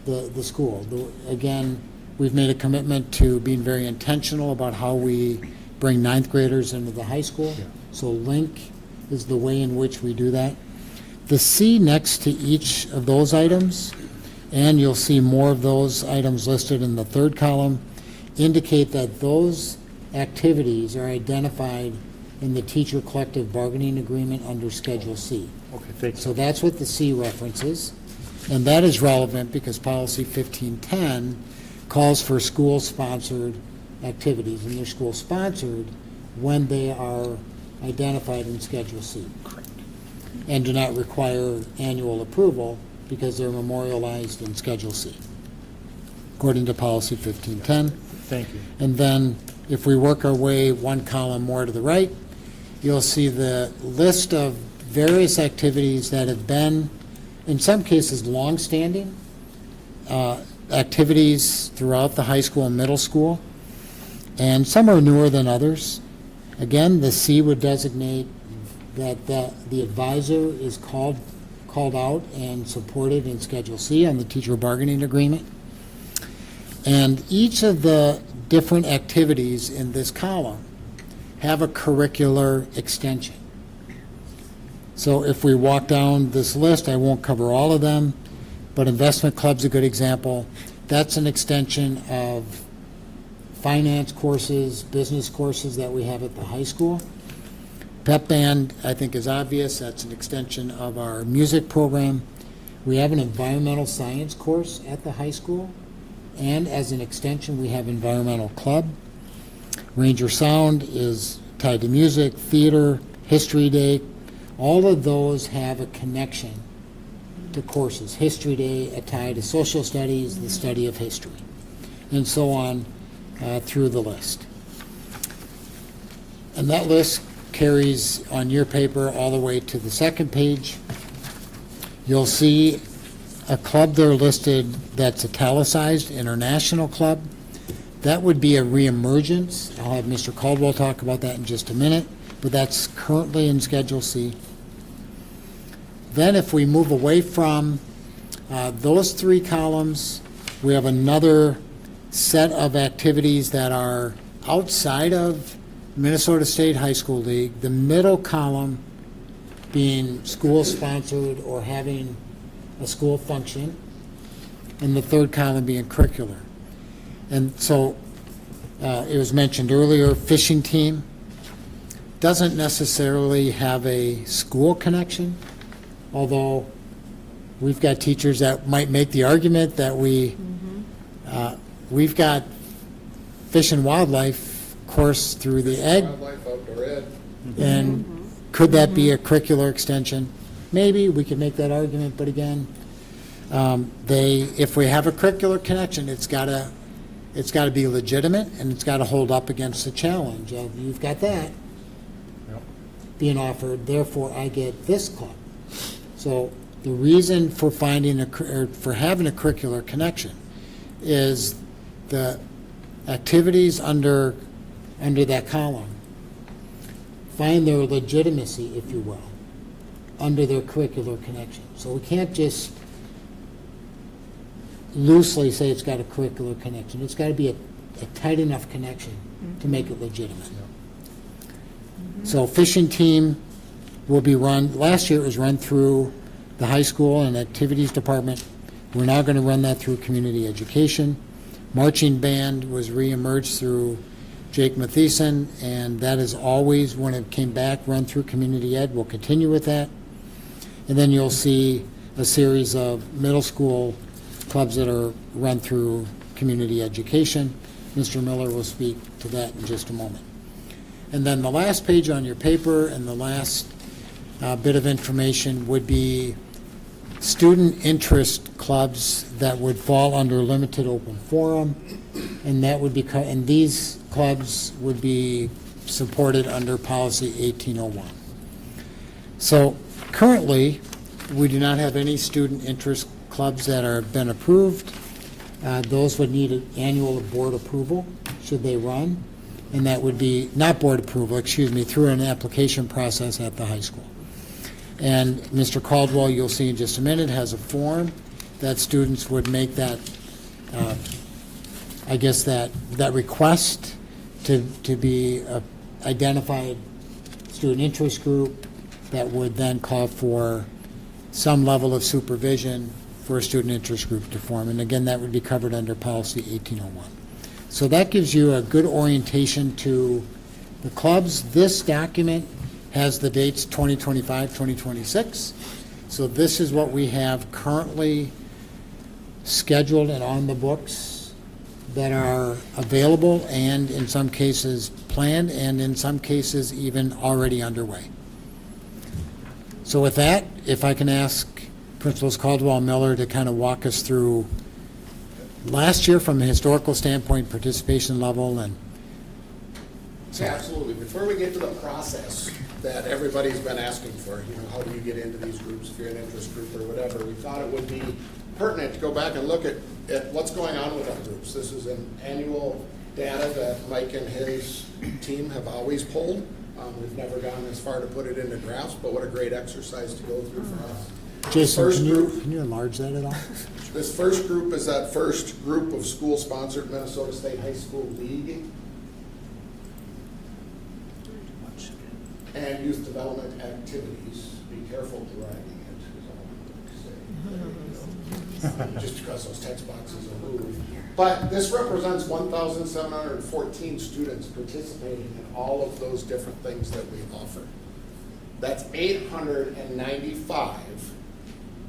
S11: the school. Again, we've made a commitment to being very intentional about how we bring 9th graders into the high school.
S1: Yeah.
S11: So LINK is the way in which we do that. The C next to each of those items and you'll see more of those items listed in the third column, indicate that those activities are identified in the teacher collective bargaining agreement under Schedule C.
S1: Okay, thank you.
S11: So that's what the C references, and that is relevant because policy 1510 calls for school-sponsored activities, and they're school-sponsored when they are identified in Schedule C.
S1: Correct.
S11: And do not require annual approval because they're memorialized in Schedule C, according to policy 1510.
S1: Thank you.
S11: And then if we work our way one column more to the right, you'll see the list of various activities that have been, in some cases, long-standing activities throughout the high school and middle school, and some are newer than others. Again, the C would designate that the advisor is called out and supported in Schedule C on the teacher bargaining agreement. And each of the different activities in this column have a curricular extension. So if we walk down this list, I won't cover all of them, but investment club's a good example. That's an extension of finance courses, business courses that we have at the high school. Pep band, I think, is obvious. That's an extension of our music program. We have an environmental science course at the high school, and as an extension, we have environmental club. Ranger Sound is tied to music, theater, history day. All of those have a connection to courses. History day a tie to social studies, the study of history, and so on through the list. And that list carries on your paper all the way to the second page. You'll see a club there listed that's italicized, International Club. That would be a reemergence. I'll have Mr. Caldwell talk about that in just a minute, but that's currently in Schedule C. Then if we move away from those three columns, we have another set of activities that are outside of Minnesota State High School League, the middle column being school-sponsored or having a school function, and the third column being curricular. And so it was mentioned earlier, fishing team doesn't necessarily have a school connection, although we've got teachers that might make the argument that we've got fish and wildlife course through the egg. And could that be a curricular extension? Maybe, we could make that argument, but again, if we have a curricular connection, it's got to be legitimate, and it's got to hold up against the challenge of, you've got that being offered, therefore I get this club. So the reason for having a curricular connection is the activities under that column find their legitimacy, if you will, under their curricular connection. So we can't just loosely say it's got a curricular connection. It's got to be a tight enough connection to make it legitimate. So fishing team will be run, last year it was run through the high school and activities department. We're now going to run that through community education. Marching band was reemerged through Jake Matheson, and that is always, when it came back, run through community ed. We'll continue with that. And then you'll see a series of middle school clubs that are run through community education. Mr. Miller will speak to that in just a moment. And then the last page on your paper and the last bit of information would be student interest clubs that would fall under limited open forum, and that would be, and these clubs would be supported under policy 1801. So currently, we do not have any student interest clubs that have been approved. Those would need an annual board approval should they run, and that would be, not board approval, excuse me, through an application process at the high school. And Mr. Caldwell, you'll see in just a minute, has a form that students would make that, I guess that request to be a identified student interest group that would then call for some level of supervision for a student interest group to form. And again, that would be covered under policy 1801. So that gives you a good orientation to the clubs. This document has the dates 2025, 2026. So this is what we have currently scheduled and on the books that are available and in some cases planned and in some cases even already underway. So with that, if I can ask Principals Caldwell and Miller to kind of walk us through last year from a historical standpoint, participation level, and
S13: Yeah, absolutely. Before we get to the process that everybody's been asking for, how do you get into these groups if you're an interest group or whatever, we thought it would be pertinent to go back and look at what's going on with our groups. This is an annual data that Mike and his team have always pulled. We've never gone as far to put it into graphs, but what a great exercise to go through for us.
S11: Jason,
S13: First
S11: can
S13: group-
S11: you enlarge that at all?
S13: This first group is that first group of school-sponsored Minnesota State High School League and youth development activities. Be careful dragging it, is all I'm going to say. Just because those text boxes are moved. But this represents 1,714 students participating in all of those different things that we offer. That's 895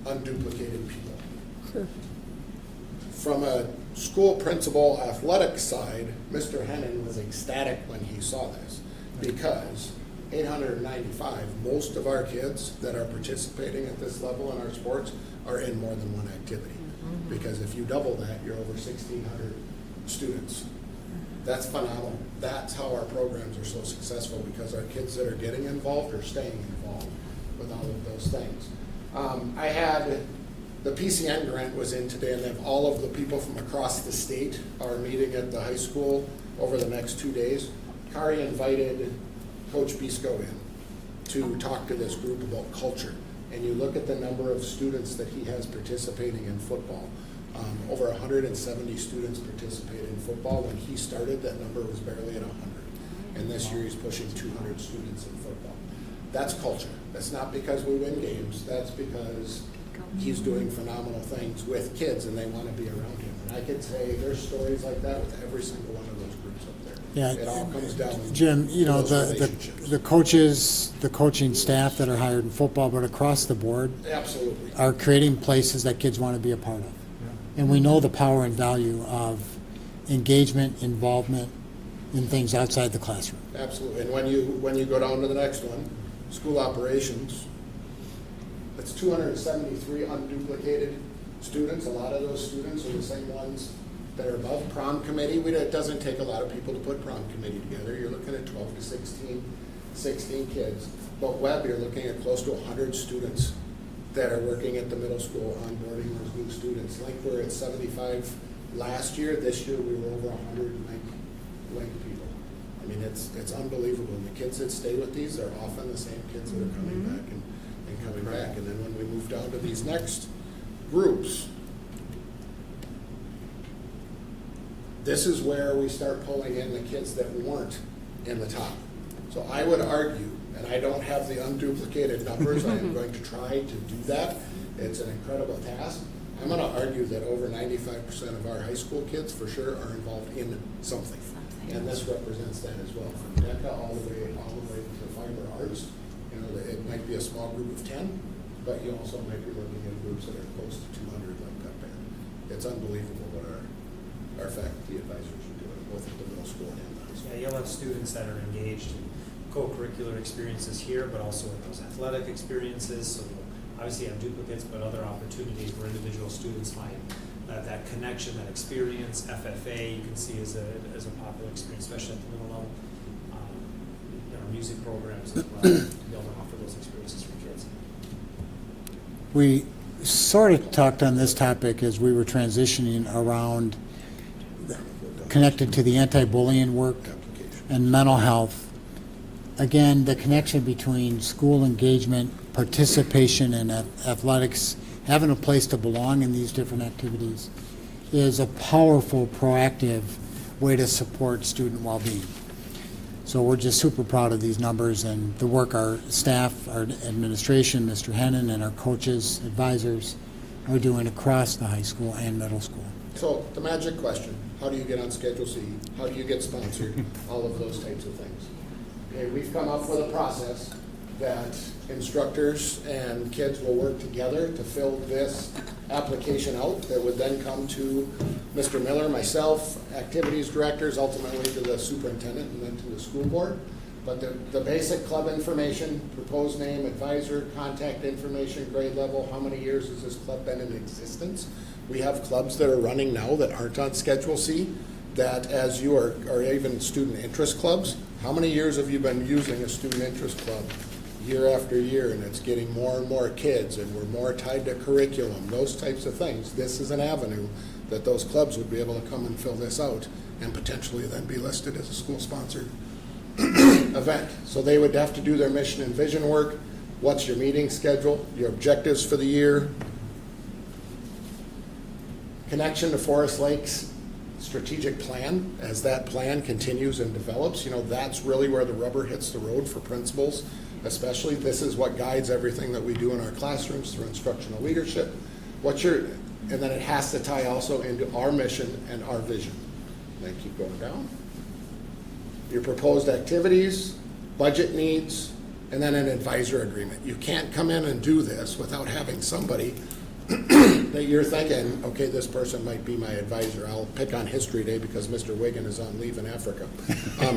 S13: unduplicated people. From a school principal athletic side, Mr. Hennon was ecstatic when he saw this because 895, most of our kids that are participating at this level in our sports are in more than one activity. Because if you double that, you're over 1,600 students. That's phenomenal. That's how our programs are so successful, because our kids that are getting involved are staying involved with all of those things. I had the PCN grant was in today, and they have all of the people from across the state are meeting at the high school over the next 2 days. Kari invited Coach Bisco in to talk to this group about culture. And you look at the number of students that he has participating in football. Over 170 students participate in football. When he started, that number was barely at 100. And this year he's pushing 200 students in football. That's culture. That's not because we win games. That's because he's doing phenomenal things with kids and they want to be around him. And I could say there's stories like that with every single one of those groups up there.
S11: Yeah.
S13: It all comes down
S11: Jim,
S13: to those
S11: the
S13: relationships.
S11: coaches, the coaching staff that are hired in football, but across the board,
S13: Absolutely.
S11: are creating places that kids want to be a part of. And we know the power and value of engagement, involvement in things outside the classroom.
S13: Absolutely. And when you go down to the next one, school operations, that's 273 unduplicated students. A lot of those students are the same ones that are above prom committee. It doesn't take a lot of people to put prom committee together. You're looking at 12 to 16 kids. But Webb, you're looking at close to 100 students that are working at the middle school onboarding those new students. Like we're at 75 last year. This year we were over 100 Link people. I mean, it's unbelievable. And the kids that stay with these are often the same kids that are coming back and coming back. And then when we move down to these next groups, this is where we start pulling in the kids that weren't in the top. So I would argue, and I don't have the unduplicated numbers, I am going to try to do that. It's an incredible task. I'm going to argue that over 95% of our high school kids for sure are involved in something. And this represents that as well, from DECA all the way to fiber arts. It might be a small group of 10, but you also might be looking at groups that are close to 200 like that band. It's unbelievable what our faculty advisors are doing, both at the middle school and the high school.
S14: Yeah, you'll have students that are engaged in co-curricular experiences here, but also in those athletic experiences. So you'll obviously have duplicates, but other opportunities where individual students find that connection, that experience. FFA you can see as a popular experience, especially at the middle level. Our music programs as well, to be able to offer those experiences for kids.
S11: We sort of talked on this topic as we were transitioning around connected to the anti-bullying work and mental health. Again, the connection between school engagement, participation in athletics, having a place to belong in these different activities is a powerful, proactive way to support student well-being. So we're just super proud of these numbers and the work our staff, our administration, Mr. Hennon, and our coaches, advisors are doing across the high school and middle school.
S13: So the magic question, how do you get on Schedule C? How do you get sponsored? All of those types of things. Okay, we've come up with a process that instructors and kids will work together to fill this application out that would then come to Mr. Miller, myself, activities directors, ultimately to the superintendent and then to the school board. But the basic club information, proposed name, advisor, contact information, grade level, how many years has this club been in existence? We have clubs that are running now that aren't on Schedule C, that as you are, or even student interest clubs, how many years have you been using a student interest club? Year after year, and it's getting more and more kids, and we're more tied to curriculum, those types of things. This is an avenue that those clubs would be able to come and fill this out and potentially then be listed as a school-sponsored event. So they would have to do their mission and vision work. What's your meeting schedule? Your objectives for the year? Connection to Forest Lakes strategic plan. As that plan continues and develops, you know, that's really where the rubber hits the road for principals. Especially, this is what guides everything that we do in our classrooms through instructional leadership. And then it has to tie also into our mission and our vision. Then keep going down. Your proposed activities, budget needs, and then an advisor agreement. You can't come in and do this without having somebody that you're thinking, okay, this person might be my advisor. I'll pick on History Day because Mr. Wiggin is on leave in Africa.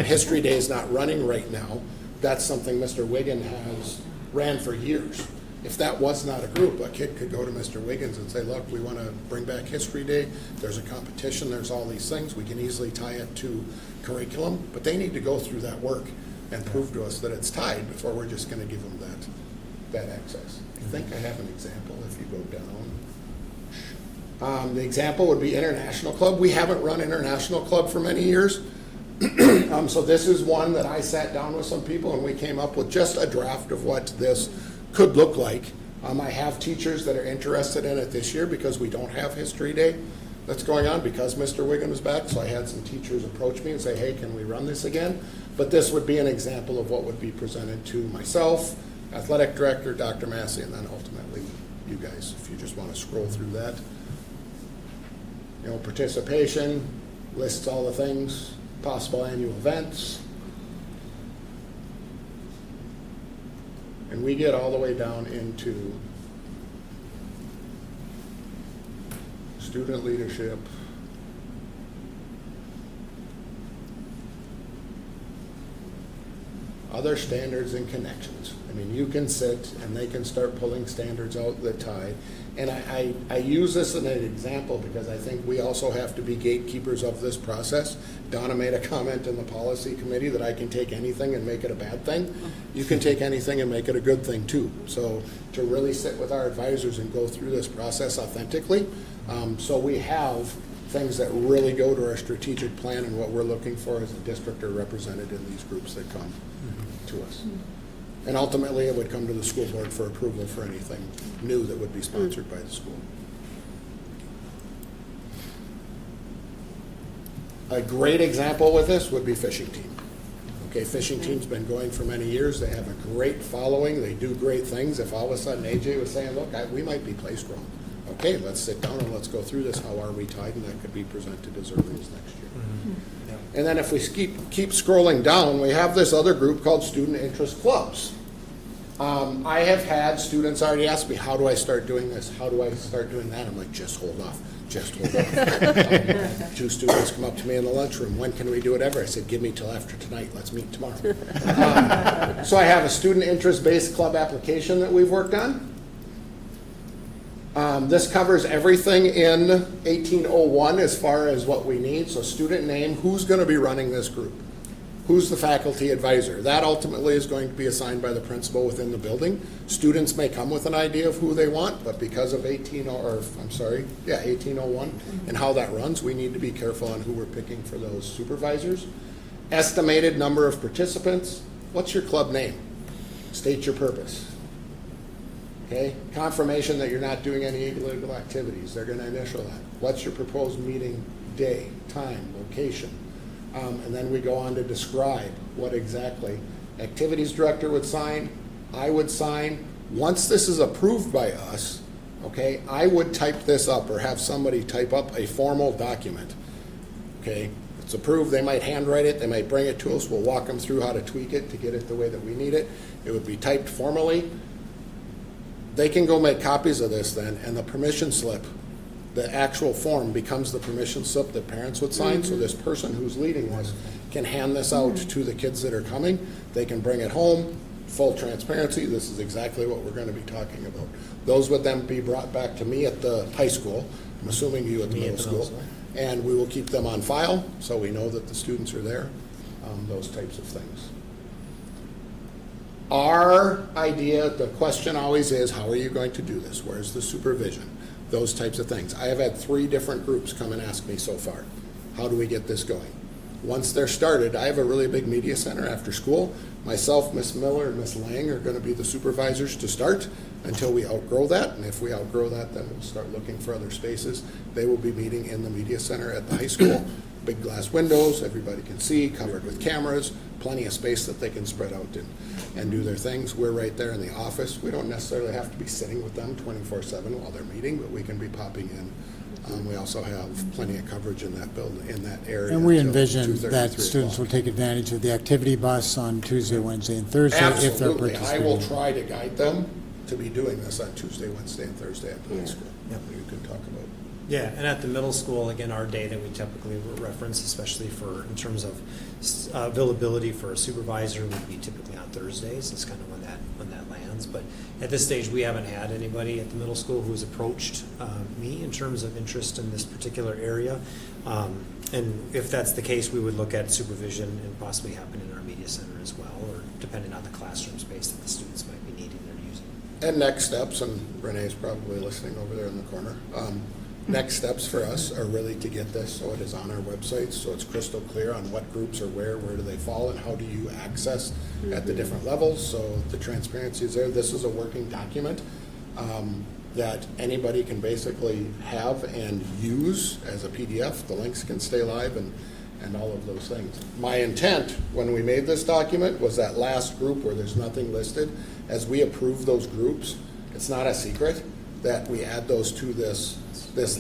S13: History Day is not running right now. That's something Mr. Wiggin has ran for years. If that was not a group, a kid could go to Mr. Wiggins and say, look, we want to bring back History Day. There's a competition. There's all these things. We can easily tie it to curriculum, but they need to go through that work and prove to us that it's tied before we're just going to give them that access. I think I have an example if you go down. The example would be International Club. We haven't run International Club for many years. So this is one that I sat down with some people and we came up with just a draft of what this could look like. I have teachers that are interested in it this year because we don't have History Day that's going on because Mr. Wiggin was back. So I had some teachers approach me and say, hey, can we run this again? But this would be an example of what would be presented to myself, athletic director, Dr. Massey, and then ultimately you guys, if you just want to scroll through that. You know, participation, lists all the things, possible annual events. And we get all the way down into student leadership, other standards and connections. I mean, you can sit and they can start pulling standards out that tie. And I use this as an example because I think we also have to be gatekeepers of this process. Donna made a comment in the policy committee that I can take anything and make it a bad thing. You can take anything and make it a good thing too. So to really sit with our advisors and go through this process authentically, so we have things that really go to our strategic plan and what we're looking for as a district are represented in these groups that come to us. And ultimately, it would come to the school board for approval for anything new that would be sponsored by the school. A great example with this would be fishing team. Okay, fishing team's been going for many years. They have a great following. They do great things. If all of a sudden AJ was saying, look, we might be placed wrong. Okay, let's sit down and let's go through this. How are we tied? And that could be presented as early as next year. And then if we keep scrolling down, we have this other group called student interest clubs. I have had students already ask me, how do I start doing this? How do I start doing that? I'm like, just hold off. Just hold off. 2 students come up to me in the lunchroom. When can we do it ever? I said, give me till after tonight. Let's meet tomorrow. So I have a student interest-based club application that we've worked on. This covers everything in 1801 as far as what we need. So student name, who's going to be running this group? Who's the faculty advisor? That ultimately is going to be assigned by the principal within the building. Students may come with an idea of who they want, but because of 1801 and how that runs, we need to be careful on who we're picking for those supervisors. Estimated number of participants. What's your club name? State your purpose. Okay, confirmation that you're not doing any illegal activities. They're going to initial that. What's your proposed meeting day, time, location? And then we go on to describe what exactly. Activities director would sign, I would sign. Once this is approved by us, okay? I would type this up or have somebody type up a formal document, okay? It's approved, they might handwrite it, they might bring it to us, we'll walk them through how to tweak it to get it the way that we need it. It would be typed formally. They can go make copies of this then, and the permission slip, the actual form becomes the permission slip that parents would sign, so this person who's leading this can hand this out to the kids that are coming. They can bring it home, full transparency, this is exactly what we're gonna be talking about. Those would then be brought back to me at the high school, I'm assuming you at the middle school, and we will keep them on file, so we know that the students are there, those types of things. Our idea, the question always is, how are you going to do this? Where's the supervision? Those types of things. I have had 3 different groups come and ask me so far, how do we get this going? Once they're started, I have a really big media center after school. Myself, Miss Miller, and Miss Lang are going to be the supervisors to start until we outgrow that. And if we outgrow that, then we'll start looking for other spaces. They will be meeting in the media center at the high school. Big glass windows, everybody can see, covered with cameras, plenty of space that they can spread out and do their things. We're right there in the office. We don't necessarily have to be sitting with them 24/7 while they're meeting, but we can be popping in. We also have plenty of coverage in that building, in that area.
S11: And we
S13: till
S11: envision
S13: 2:30,
S11: that
S13: 3
S11: students will
S13: o'clock.
S11: take advantage of the activity bus on Tuesday, Wednesday, and Thursday if they're
S13: Absolutely.
S11: participating.
S13: I will try to guide them to be doing this on Tuesday, Wednesday, and Thursday at the high school. You can talk about.
S14: Yeah, and at the middle school, again, our day that we typically reference, especially for, in terms of availability for a supervisor, would be typically on Thursdays. It's kind of when that lands. But at this stage, we haven't had anybody at the middle school who's approached me in terms of interest in this particular area. And if that's the case, we would look at supervision and possibly happen in our media center as well, or depending on the classroom space that the students might be needing or using.
S13: And next steps, and Renee's probably listening over there in the corner. Next steps for us are really to get this so it is on our website, so it's crystal clear on what groups are where do they fall, and how do you access at the different levels, so the transparency is there. This is a working document that anybody can basically have and use as a PDF. The links can stay live and all of those things. My intent when we made this document was that last group where there's nothing listed, as we approve those groups, it's not a secret that we add those to this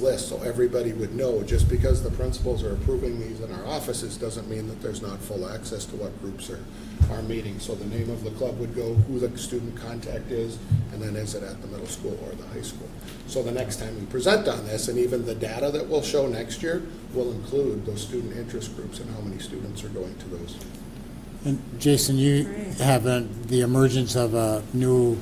S13: list, so everybody would know. Just because the principals are approving these in our offices doesn't mean that there's not full access to what groups are meeting. So the name of the club would go, who the student contact is, and then is it at the middle school or the high school. So the next time we present on this, and even the data that we'll show next year, will include those student interest groups and how many students are going to those.
S11: And Jason, you have the emergence of a new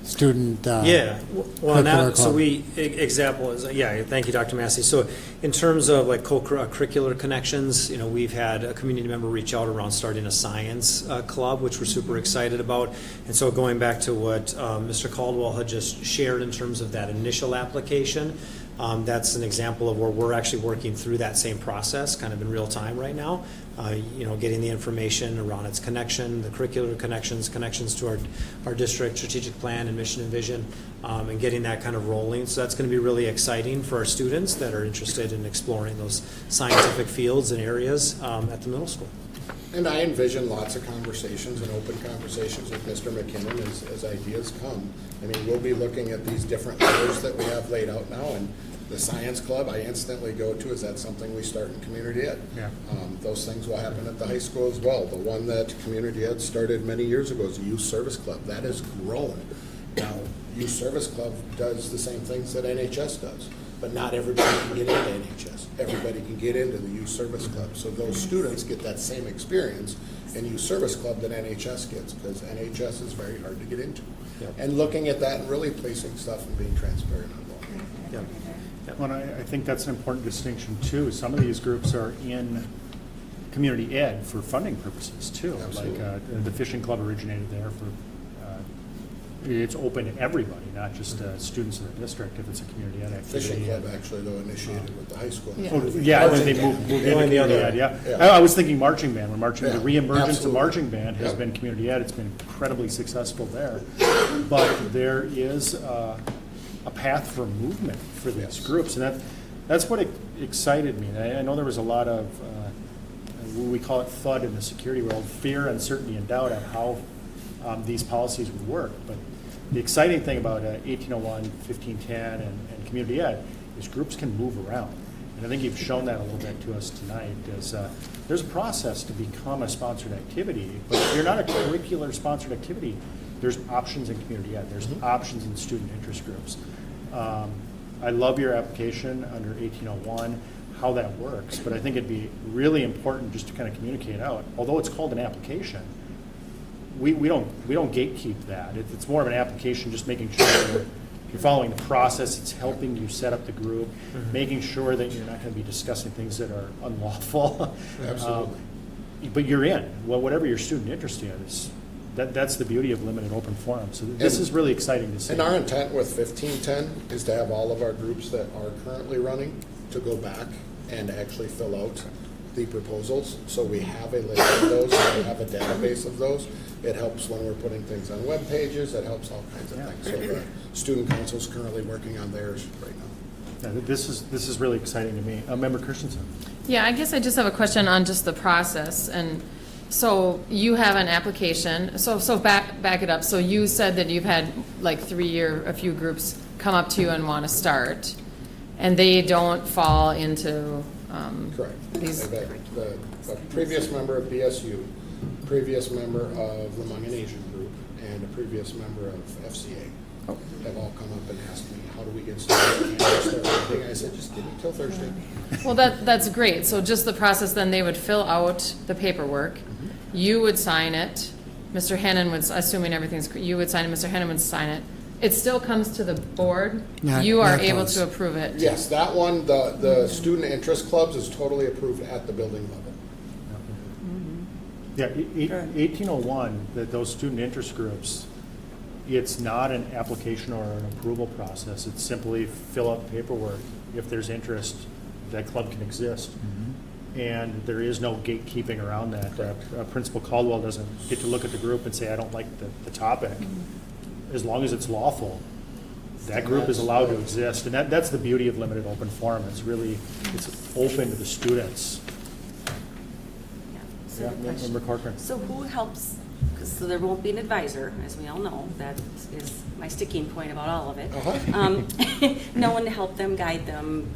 S11: student
S14: Yeah, well,
S11: curricular
S14: so
S11: club.
S14: example is, yeah, thank you, Dr. Massey. So in terms of like co-curricular connections, we've had a community member reach out around starting a science club, which we're super excited about. And so going back to what Mr. Caldwell had just shared in terms of that initial application, that's an example of where we're actually working through that same process kind of in real time right now. Getting the information around its connection, the curricular connections to our district strategic plan and mission and vision, and getting that kind of rolling. So that's going to be really exciting for our students that are interested in exploring those scientific fields and areas at the middle school.
S13: And I envision lots of conversations and open conversations with Mr. McKinnon as ideas come. I mean, we'll be looking at these different layers that we have laid out now, and the science club I instantly go to, is that something we start in community ed?
S1: Yeah.
S13: Those things will happen at the high school as well. The one that community ed started many years ago is the youth service club. That has grown. Now, youth service club does the same things that NHS does, but not everybody can get into NHS. Everybody can get into the youth service club. So those students get that same experience in youth service club that NHS gets, because NHS is very hard to get into.
S14: Yep.
S13: And looking at that and really placing stuff and being transparent on both.
S14: Yep.
S1: Well, I think that's an important distinction too. Some of these groups are in community ed for funding purposes too.
S13: Absolutely.
S1: Like the fishing club originated there for, it's open to everybody, not just students in the district if it's a community ed activity.
S13: Fishing club actually though initiated with the high school.
S1: Yeah, and then they moved into community ed, yeah. I was thinking marching band, when marching, the reemergence of
S13: absolutely.
S1: marching band has been community ed. It's been incredibly successful there. But there is a path for movement for these groups, and that's what excited me. And I know there was a lot of, we call it FUD in the security world, fear, uncertainty, and doubt on how these policies would work. But The exciting thing about 1801, 1510, and community ed is groups can move around. And I think you've shown that a little bit to us tonight, is there's a process to become a sponsored activity, but if you're not a curricular sponsored activity, there's options in community ed, there's options in student interest groups. I love your application under 1801, how that works, but I think it'd be really important just to kind of communicate out. Although it's called an application, we don't gatekeep that. It's more of an application, just making sure that you're following the process. It's helping you set up the group, making sure that you're not going to be discussing things that are unlawful.
S13: Absolutely.
S1: But you're in. Well, whatever your student interest is, that's the beauty of limited open forum. So this is really exciting to see.
S13: And our intent with 1510 is to have all of our groups that are currently running to go back and actually fill out the proposals. So we have a list of those, we have a database of those. It helps when we're putting things on web pages, it helps all kinds of things. So the student council is currently working on theirs right now.
S1: Yeah, this is really exciting to me. Member Christensen.
S4: Yeah, I guess I just have a question on just the process. And so you have an application. So back it up. So you said that you've had like a few groups come up to you and want to start, and they don't fall into
S13: Correct.
S4: these.
S13: A previous member of BSU, previous member of Lemong Asian Group, and a previous member of FCA have all come up and asked me, how do we get started? Can I start working? I said, just give me till Thursday.
S4: Well, that's great. So just the process, then they would fill out the paperwork. You would sign it. Mr. Hennon would, assuming everything's, you would sign it, Mr. Hennon would sign it. It still comes to the board. You are able to approve it.
S13: Yes, that one, the student interest clubs is totally approved at the building level.
S1: Yeah, 1801, those student interest groups, it's not an application or an approval process. It's simply fill out the paperwork. If there's interest, that club can exist. And there is no gatekeeping around that. Principal Caldwell doesn't get to look at the group and say, I don't like the topic. As long as it's lawful, that group is allowed to exist. And that's the beauty of limited open forum. It's open to the students. Yeah, Member Corcoran.
S10: So who helps, so there won't be an advisor, as we all know, that is my sticking point about all of it. No one to help them, guide them,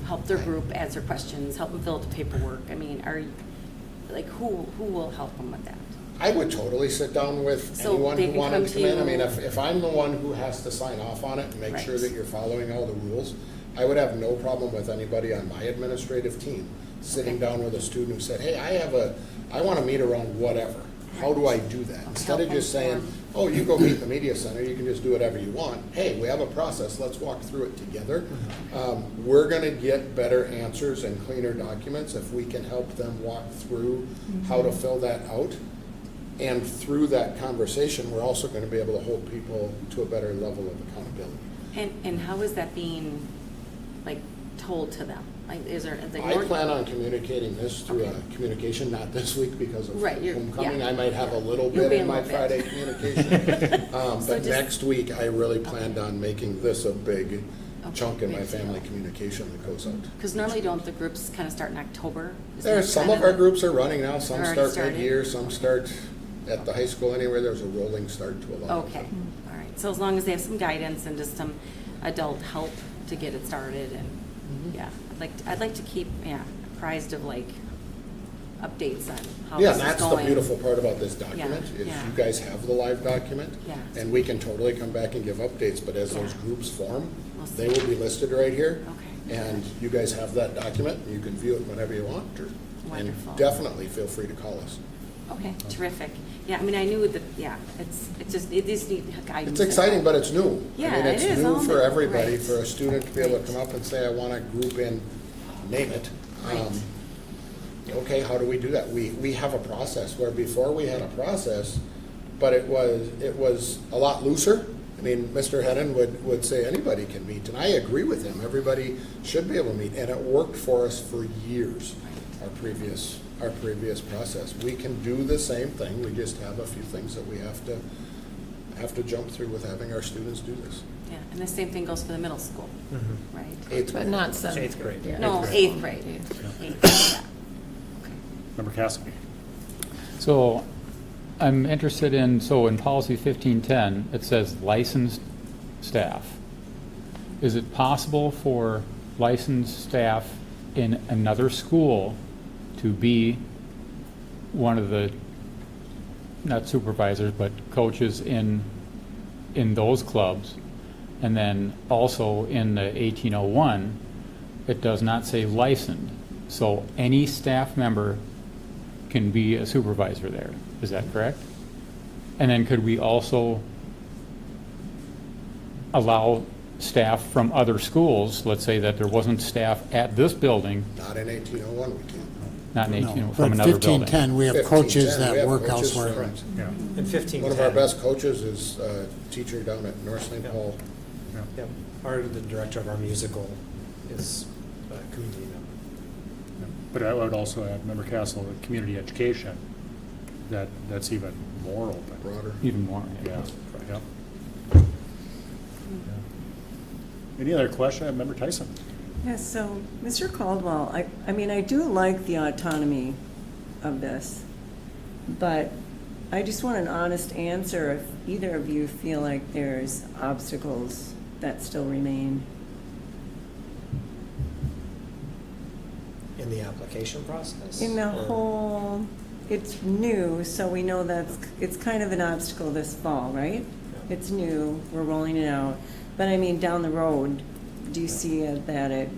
S10: help their group answer questions, help them fill out the paperwork. I mean, who will help them with that?
S13: I would totally sit down with anyone who wanted to come in. I mean, if I'm the one who has to sign off on it and make sure that you're following all the rules, I would have no problem with anybody on my administrative team sitting down with a student who said, hey, I want to meet around whatever. How do I do that? Instead of just saying, oh, you go meet in the media center, you can just do whatever you want. Hey, we have a process, let's walk through it together. We're going to get better answers and cleaner documents if we can help them walk through how to fill that out. And through that conversation, we're also going to be able to hold people to a better level of accountability.
S10: And how is that being told to them?
S13: I plan on communicating this through a communication, not this week because of homecoming. I might have a little bit in my Friday communication. But next week, I really planned on making this a big chunk in my family communication that goes out.
S10: Because normally don't the groups kind of start in October?
S13: Some of our groups are running now. Some start mid-year, some start at the high school anywhere. There's a rolling start to a lot of them.
S10: Okay, all right. So as long as they have some guidance and just some adult help to get it started, and I'd like to keep apprised of updates on how this is going.
S13: And that's the beautiful part about this document is you guys have the live document, and we can totally come back and give updates. But as those groups form, they will be listed right here, and you guys have that document. You can view it whenever you want, and definitely feel free to call us.
S10: Okay, terrific. Yeah, I mean, I knew that. It's just it just needs guidance.
S13: It's exciting, but it's new.
S10: Yeah,
S13: I mean, it's
S10: it is.
S13: new for everybody. For a student to be able to come up and say, "I want to group in," name it. Okay, how do we do that? We have a process where before we had a process, but it was a lot looser. I mean, Mr. Hennon would say anybody can meet, and I agree with him. Everybody should be able to meet, and it worked for us for years. Our previous process. We can do the same thing. We just have a few things that we have to jump through with having our students do this.
S10: Yeah, and the same thing goes for the middle school, right?
S1: Eighth grade.
S4: But not 7th.
S5: Eighth grade.
S4: Yeah.
S10: No, 8th grade.
S1: Member Cassidy.
S5: So I'm interested in, so in policy 1510, it says licensed staff. Is it possible for licensed staff in another school to be one of the, not supervisors, but coaches in those clubs? And then also in the 1801, it does not say licensed. So any staff member can be a supervisor there. Is that correct? And then could we also allow staff from other schools, let's say that there wasn't staff at this building,
S13: Not in 1801, we can't.
S5: not in
S11: No,
S5: 18,
S11: but
S5: from another building?
S11: 1510, we have
S13: 1510,
S11: coaches
S13: we
S11: that
S13: have
S11: work
S13: coaches
S11: elsewhere.
S13: from-
S14: Yeah. In 1510.
S13: One of our best coaches is a teacher down at North St.
S14: Yeah.
S13: Paul.
S14: Yep. The director of our musical is a community member.
S1: But I would also add, member Castle, with community education, that's even more open.
S13: Broader.
S5: Even more,
S1: Yeah, yep. Any other question? Member Tyson?
S9: Yes, so, Mr. Caldwell, I mean, I do like the autonomy of this, but I just want an honest answer if either of you feel like there's obstacles that still remain.
S14: In the application process?
S9: In the
S14: or-
S9: whole, it's new, so we know it's kind of an obstacle this fall, right?
S14: Yeah.
S9: It's new, we're rolling it out, but I mean, down the road, do you see that it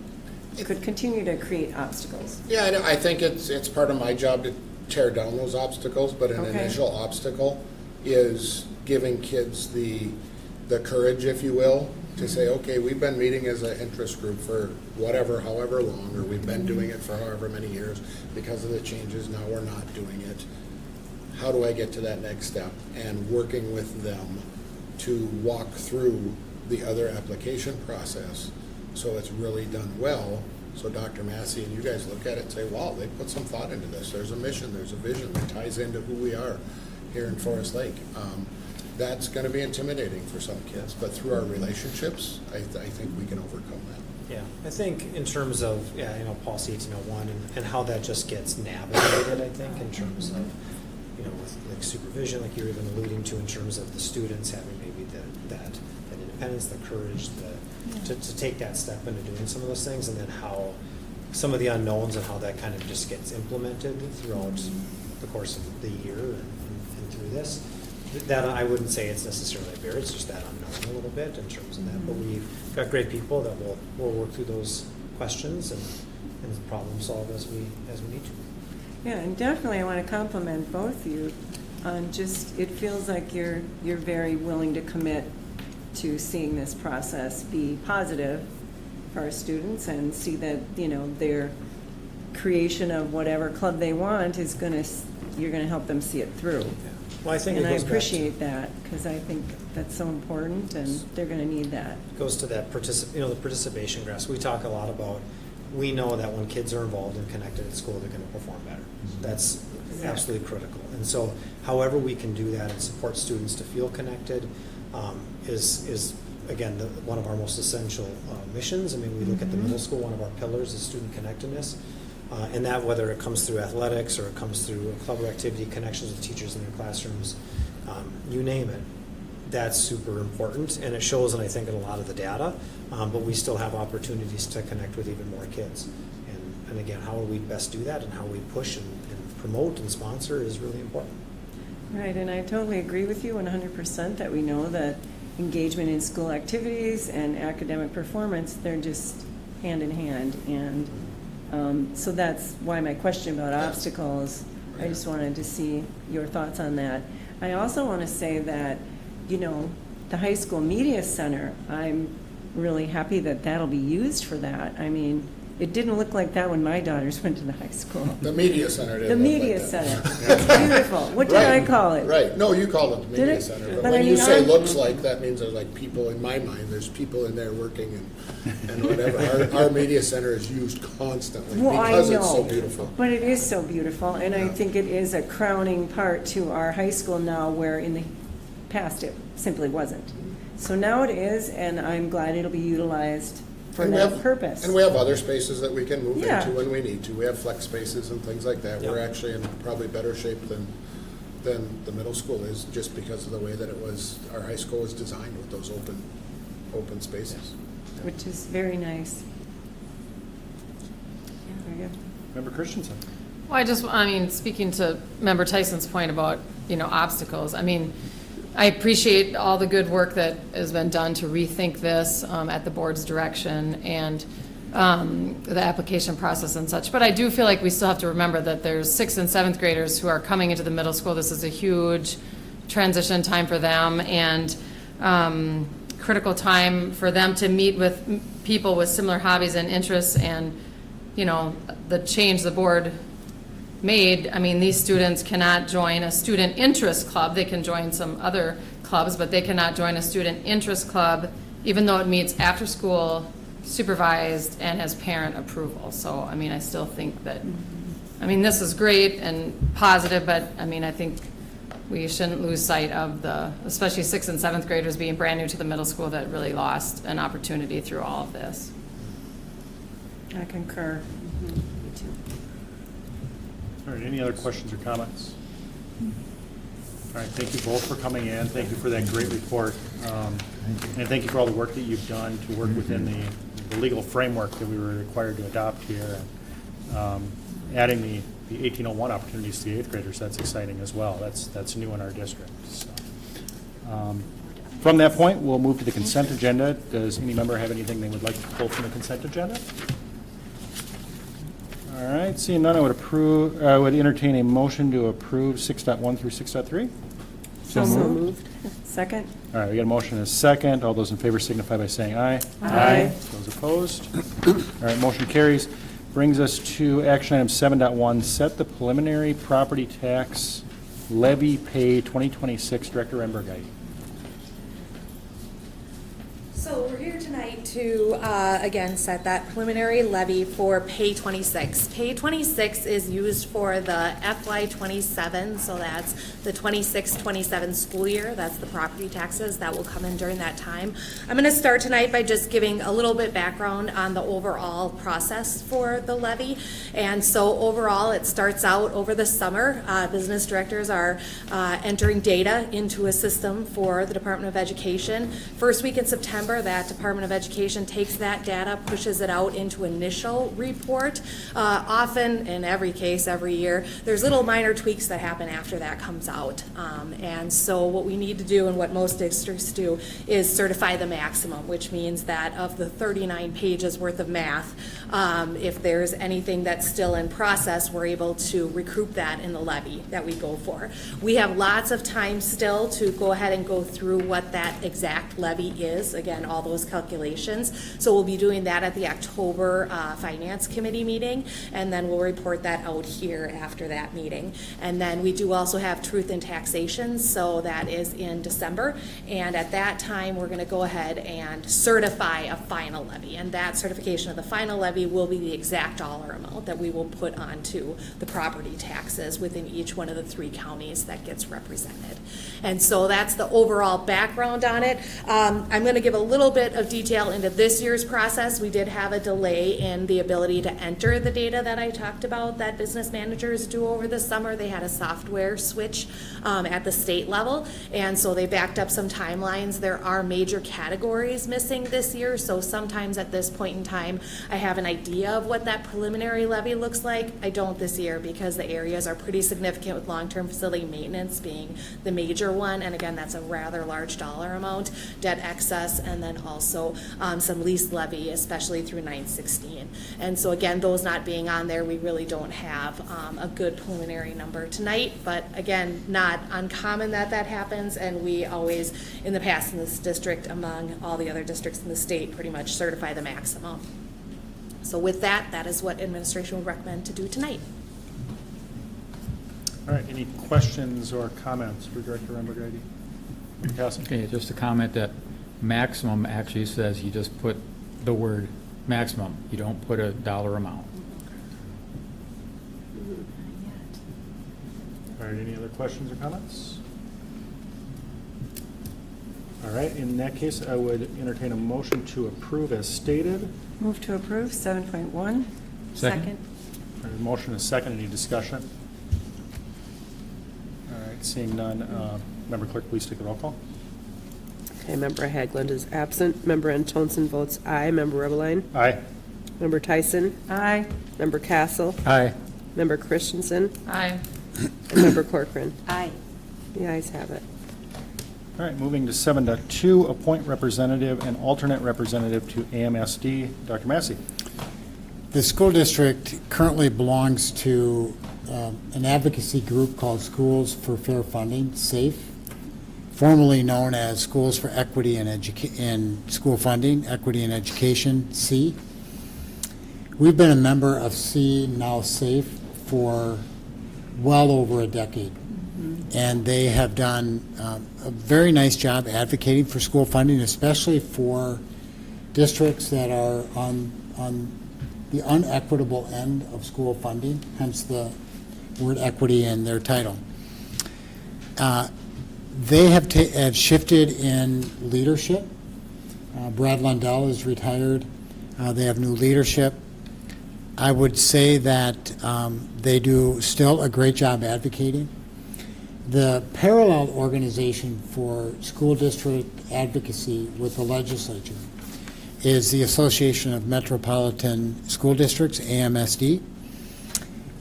S9: could continue to create obstacles?
S13: Yeah, I think it's part of my job to tear down those obstacles, but an
S9: Okay.
S13: initial obstacle is giving kids the courage, if you will, to say, okay, we've been meeting as an interest group for whatever, however long, or we've been doing it for however many years. Because of the changes, now we're not doing it. How do I get to that next step? And working with them to walk through the other application process so it's really done well. So Dr. Massey and you guys look at it and say, wow, they put some thought into this. There's a mission, there's a vision that ties into who we are here in Forest Lake. That's going to be intimidating for some kids, but through our relationships, I think we can overcome that.
S14: Yeah, I think in terms of, policy 1801 and how that just gets navigated, I think, in terms of, with like supervision, like you're even alluding to, in terms of the students having maybe that independence, the courage, to take that step into doing some of those things, and then how some of the unknowns and how that kind of just gets implemented throughout the course of the year and through this. That I wouldn't say it's necessarily a barrier, it's just that unknown a little bit in terms of that. But we've got great people that will work through those questions and problem solve as we need to.
S9: Yeah, and definitely I want to compliment both of you on just, it feels like you're very willing to commit to seeing this process be positive for our students and see that, their creation of whatever club they want is you're going to help them see it through.
S14: Yeah. Well, I think
S9: And
S14: it
S9: I
S14: goes back to-
S9: appreciate that, because I think that's so important, and they're going to need that.
S14: goes to that the participation graph. So we talk a lot about, we know that when kids are involved and connected at school, they're going to perform better. That's absolutely critical. And so however we can do that and support students to feel connected is again, one of our most essential missions. I mean, we look at the middle school, one of our pillars is student connectedness. And that, whether it comes through athletics or it comes through a club or activity, connections with teachers in their classrooms, you name it, that's super important. And it shows, and I think, in a lot of the data, but we still have opportunities to connect with even more kids. And again, how we best do that and how we push and promote and sponsor is really important.
S9: Right, and I totally agree with you 100% that we know that engagement in school activities and academic performance, they're just hand in hand. And so that's why my question about obstacles, I just wanted to see your thoughts on that. I also want to say that, the high school media center, I'm really happy that that'll be used for that. I mean, it didn't look like that when my daughters went to the high school.
S13: The media center
S9: The
S13: didn't look like
S9: media
S13: that.
S9: center. It's beautiful. What did I call it?
S13: Right. No, you called it the
S9: Did
S13: media
S9: it?
S13: center.
S9: But
S13: But
S9: I
S13: when you
S9: mean,
S13: say
S9: I'm-
S13: looks like, that means there's like people, in my mind, there's people in there working and whatever. Our media center is used constantly
S9: Well, I
S13: because it's so
S9: know,
S13: beautiful.
S9: but it is so beautiful, and I
S13: Yeah.
S9: think it is a crowning part to our high school now, where in the past it simply wasn't. So now it is, and I'm glad it'll be utilized for
S13: And we
S9: that
S13: have-
S9: purpose.
S13: And we have other spaces that we can move
S9: Yeah.
S13: into when we need to. We have flex spaces and things like that. We're
S14: Yeah.
S13: actually in probably better shape than than the middle school is, just because of the way that it was, our high school was designed with those open spaces.
S9: Which is very nice. Very good.
S1: Member Christensen?
S4: Well, I mean, speaking to Member Tyson's point about, obstacles, I mean, I appreciate all the good work that has been done to rethink this at the board's direction and the application process and such. But I do feel like we still have to remember that there's 6th and 7th graders who are coming into the middle school. This is a huge transition time for them and critical time for them to meet with people with similar hobbies and interests and, the change the board made. I mean, these students cannot join a student interest club. They can join some other clubs, but they cannot join a student interest club, even though it meets after school, supervised, and has parent approval. So, I mean, I still think that, this is great and positive, but, I think we shouldn't lose sight of especially 6th and 7th graders being brand new to the middle school that really lost an opportunity through all of this.
S9: I concur.
S10: Me too.
S1: All right, any other questions or comments? All right, thank you both for coming in. Thank you for that great report. And thank you for all the work that you've done to work within the legal framework that we were required to adopt here. Adding the 1801 opportunities to the 8th graders, that's exciting as well. That's new in our district. So, from that point, we'll move to the consent agenda. Does any member have anything they would like to pull from the consent agenda? All right, seeing none, I would entertain a motion to approve 6.1 through 6.3.
S9: So moved. Second?
S1: All right, we got a motion and a second. All those in favor signify by saying aye.
S9: Aye.
S1: Those opposed? All right, motion carries. Brings us to action item 7.1, set the preliminary property tax levy pay 2026. Director Remberg.
S8: So we're here tonight to, again, set that preliminary levy for Pay 26. Pay 26 is used for the FY 27, so that's the 26-27 school year. That's the property taxes that will come in during that time. I'm going to start tonight by just giving a little bit background on the overall process for the levy. And so overall, it starts out over the summer. Business directors are entering data into a system for the Department of Education. First week in September, that Department of Education takes that data, pushes it out into initial report. Often, in every case, every year, there's little minor tweaks that happen after that comes out. And so what we need to do, and what most districts do, is certify the maximum, which means that of the 39 pages worth of math, if there's anything that's still in process, we're able to recoup that in the levy that we go for. We have lots of time still to go ahead and go through what that exact levy is. Again, all those calculations. So we'll be doing that at the October Finance Committee meeting, and then we'll report that out here after that meeting. And then we do also have truth in taxation, so that is in December. And at that time, we're going to go ahead and certify a final levy. And that certification of the final levy will be the exact dollar amount that we will put onto the property taxes within each one of the 3 counties that gets represented. And so that's the overall background on it. I'm going to give a little bit of detail into this year's process. We did have a delay in the ability to enter the data that I talked about that business managers do over the summer. They had a software switch at the state level, and so they backed up some timelines. There are major categories missing this year, so sometimes at this point in time, I have an idea of what that preliminary levy looks like. I don't this year because the areas are pretty significant, with long-term facility maintenance being the major one, and again, that's a rather large dollar amount, debt excess, and then also some lease levy, especially through 916. And so again, those not being on there, we really don't have a good preliminary number tonight, but again, not uncommon that that happens, and we always, in the past in this district, among all the other districts in the state, pretty much certify the maximum. So with that, that is what administration would recommend to do tonight.
S1: All right, any questions or comments for Director Remberg?
S5: Okay, just a comment that maximum actually says you just put the word maximum. You don't put a dollar amount.
S1: All right, any other questions or comments? All right, in that case, I would entertain a motion to approve as stated.
S9: Move to approve 7.1.
S5: Second.
S1: All right, motion is second. Any discussion? All right, Seeing none, Member Clerk, please take a roll call.
S3: Okay, Member Haglund is absent. Member Antonsen votes aye. Member Rubbeline?
S1: Aye.
S3: Member Tyson?
S9: Aye.
S3: Member Castle?
S5: Aye.
S3: Member Christensen?
S4: Aye.
S3: And Member Corcoran?
S10: Aye.
S3: The ayes have it.
S1: All right, moving to 7.2, appoint representative and alternate representative to AMSD. Dr. Massey.
S11: The school district currently belongs to an advocacy group called Schools for Fair Funding, SAFE, formerly known as Schools for Equity in School Funding, Equity in Education, C. We've been a member of C, now SAFE, for well over a decade. And they have done a very nice job advocating for school funding, especially for districts that are on the unequitable end of school funding, hence the word equity in their title. They have shifted in leadership. Brad Lundell is retired. They have new leadership. I would say that they do still a great job advocating. The parallel organization for school district advocacy with the legislature is the Association of Metropolitan School Districts, AMSD,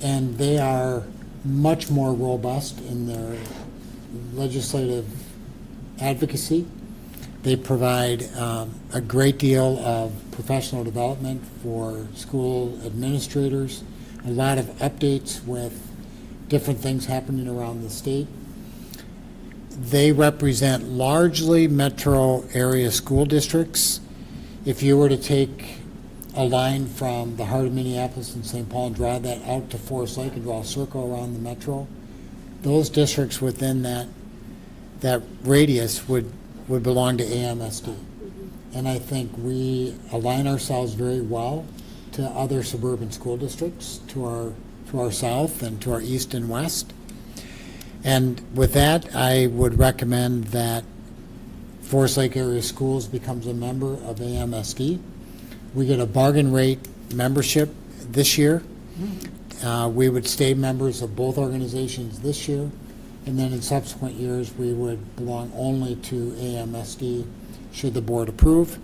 S11: and they are much more robust in their legislative advocacy. They provide a great deal of professional development for school administrators, a lot of updates with different things happening around the state. They represent largely metro area school districts. If you were to take a line from the heart of Minneapolis and St. Paul and draw that out to Forest Lake and draw a circle around the metro, those districts within that radius would belong to AMSD. And I think we align ourselves very well to other suburban school districts to our south and to our east and west. And with that, I would recommend that Forest Lake Area Schools becomes a member of AMSD. We get a bargain rate membership this year. We would stay members of both organizations this year, and then in subsequent years, we would belong only to AMSD should the board approve.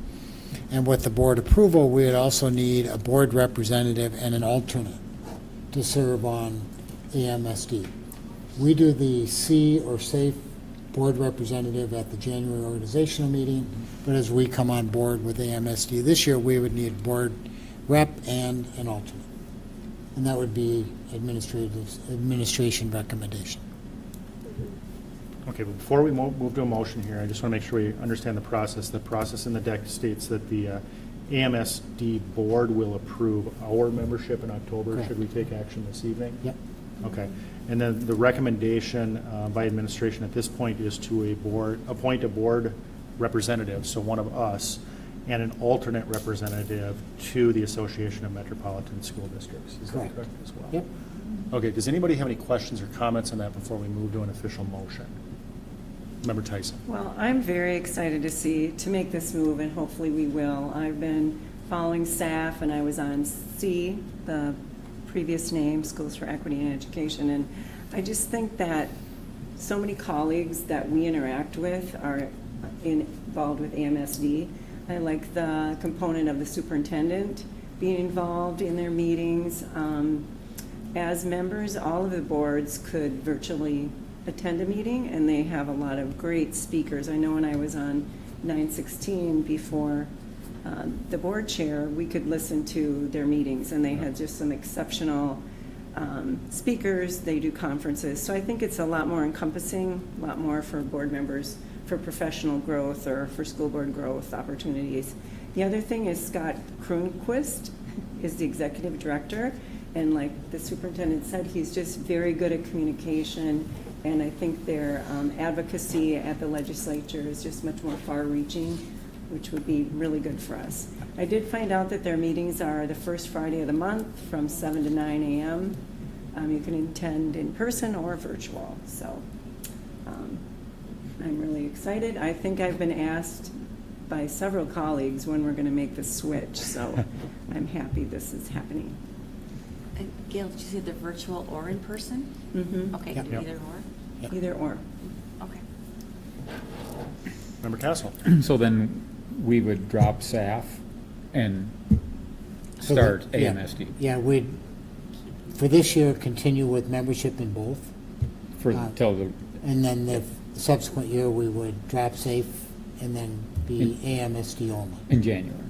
S11: And with the board approval, we would also need a board representative and an alternate to serve on AMSD. We do the C or SAFE board representative at the January organizational meeting, but as we come on board with AMSD this year, we would need board rep and an alternate. And that would be administration recommendation.
S1: Okay, but before we move to a motion here, I just want to make sure we understand the process. The process in the deck states that the AMSD board will approve our membership in October.
S11: Correct.
S1: Should we take action this evening?
S11: Yep.
S1: Okay. And then the recommendation by administration at this point is to appoint a board representative, so one of us, and an alternate representative to the Association of Metropolitan School Districts. Is that correct as well?
S11: Yep.
S1: Okay, does anybody have any questions or comments on that before we move to an official motion? Member Tyson.
S9: Well, I'm very excited to make this move, and hopefully we will. I've been following staff, and I was on C, the previous name, Schools for Equity in Education, and I just think that so many colleagues that we interact with are involved with AMSD. I like the component of the superintendent being involved in their meetings. As members, all of the boards could virtually attend a meeting, and they have a lot of great speakers. I know when I was on 916 before the board chair, we could listen to their meetings, and they had just some exceptional speakers. They do conferences. So I think it's a lot more encompassing, a lot more for board members for professional growth or for school board growth opportunities. The other thing is Scott Kroonquist is the executive director, and like the superintendent said, he's just very good at communication, and I think their advocacy at the legislature is just much more far-reaching, which would be really good for us. I did find out that their meetings are the first Friday of the month from 7 to 9 a.m. You can attend in person or virtual, so I'm really excited. I think I've been asked by several colleagues when we're going to make the switch, so I'm happy this is happening.
S10: And Gail, did you say the virtual or in person?
S9: Mm-hmm.
S10: Okay,
S1: Yep.
S10: either or?
S9: Either or.
S10: Okay.
S1: Member Castle?
S5: So then we would drop SAF and
S11: So
S5: start
S11: yeah,
S5: AMSD
S11: Yeah, we'd, for this year, continue with membership in both.
S5: for, till the,
S11: And then the subsequent year, we would drop SAFE and then be AMSD only.
S5: in January.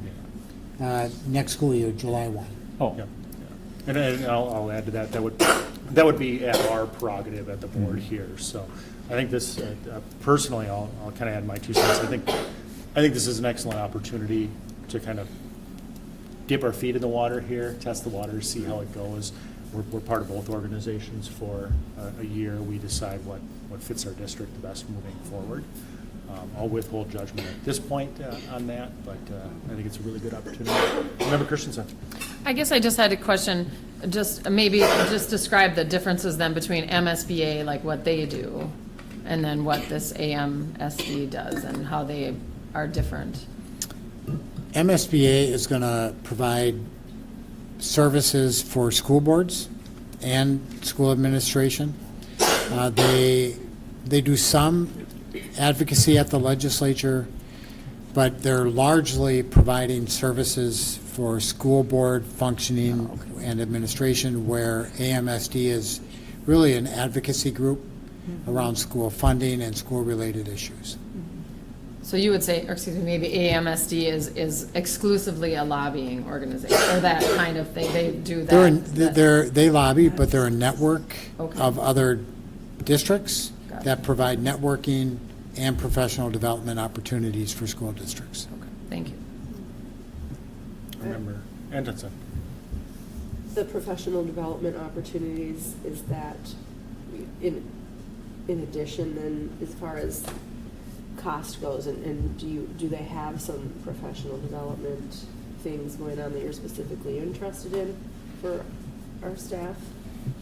S11: Next school year, July 1.
S5: Oh,
S1: Yep. And I'll add to that, that would be at our prerogative at the board here. So I think this, personally, I'll kind of add my 2 cents. I think this is an excellent opportunity to kind of dip our feet in the water here, test the water, see how it goes. We're part of both organizations for a year. We decide what fits our district the best moving forward. I'll withhold judgment at this point on that, but I think it's a really good opportunity. Member Christensen?
S4: I guess I just had a question, maybe just describe the differences then between MSBA, like what they do, and then what this AMSD does and how they are different.
S11: MSBA is going to provide services for school boards and school administration. They do some advocacy at the legislature, but they're largely providing services for school board functioning and administration, where AMSD is really an advocacy group around school funding and school-related issues.
S4: So you would say, or excuse me, maybe AMSD is exclusively a lobbying organization, or that kind of thing, they do that?
S11: They lobby, but they're a network
S4: Okay.
S11: of other districts
S4: Gotcha.
S11: that provide networking and professional development opportunities for school districts.
S4: Okay, thank you.
S1: Member Antonsen?
S3: The professional development opportunities, is that in addition then, as far as cost goes, and do they have some professional development things going on that you're specifically interested in for our staff?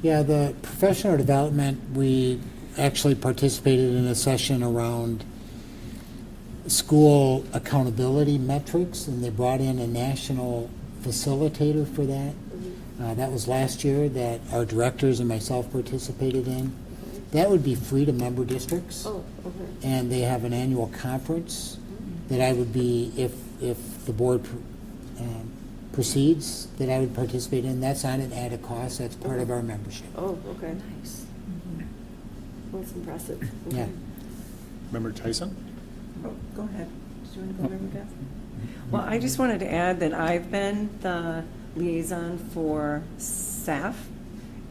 S11: Yeah, the professional development, we actually participated in a session around school accountability metrics, and they brought in a national facilitator for that. That was last year, that our directors and myself participated in. That would be free to member districts.
S3: Oh, okay.
S11: And they have an annual conference that I would be, if the board proceeds, that I would participate in. That's not an added cost, that's part of our membership.
S3: Oh, okay.
S10: Nice.
S3: That's impressive.
S11: Yeah.
S3: Okay.
S1: Member Tyson?
S9: Oh, go ahead. Do you want to go, Member Gaff? Well, I just wanted to add that I've been the liaison for SAF,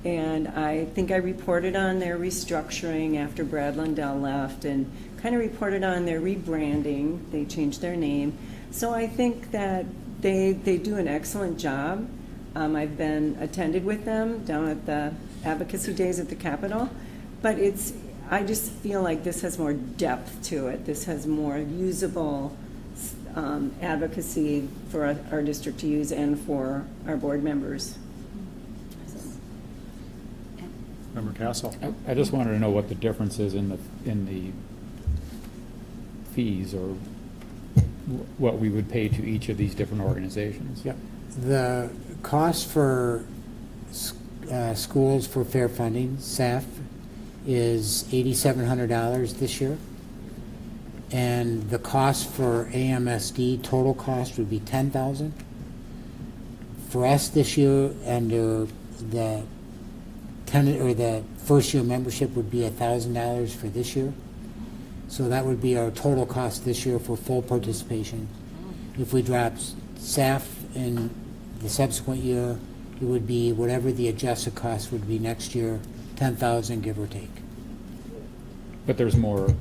S9: and I think I reported on their restructuring after Brad Lundell left, and kind of reported on their rebranding. They changed their name. So I think that they do an excellent job. I've been attended with them down at the advocacy days at the Capitol, but I just feel like this has more depth to it. This has more usable advocacy for our district to use and for our board members.
S1: Member Castle?
S5: I just wanted to know what the difference is in the fees, or what we would pay to each of these different organizations.
S11: Yep. The cost for schools for fair funding, SAF, is $8,700 this year. And the cost for AMSD, total cost would be $10,000. For us this year, under the the first year membership would be $1,000 for this year. So that would be our total cost this year for full participation. If we drop SAF in the subsequent year, it would be whatever the adjusted cost would be next year, $10,000, give or take.
S5: But there's more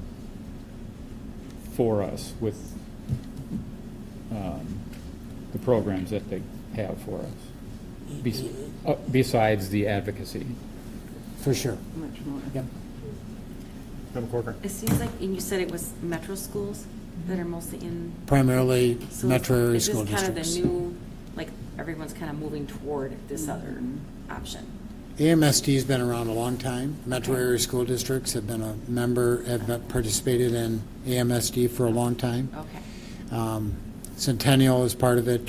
S5: for us with the programs that they have for us, besides the advocacy.
S11: For sure.
S9: Much more.
S11: Yep.
S1: Member Corcoran?
S10: It seems like, and you said it was metro schools that are mostly in.
S11: Primarily
S10: So
S11: metro area
S10: is this
S11: school
S10: kind of
S11: districts.
S10: the new, like, everyone's kind of moving toward this other option?
S11: AMSD's been around a long time. Metro area school districts have been participated in AMSD for a long time.
S10: Okay.
S11: Centennial is part of it,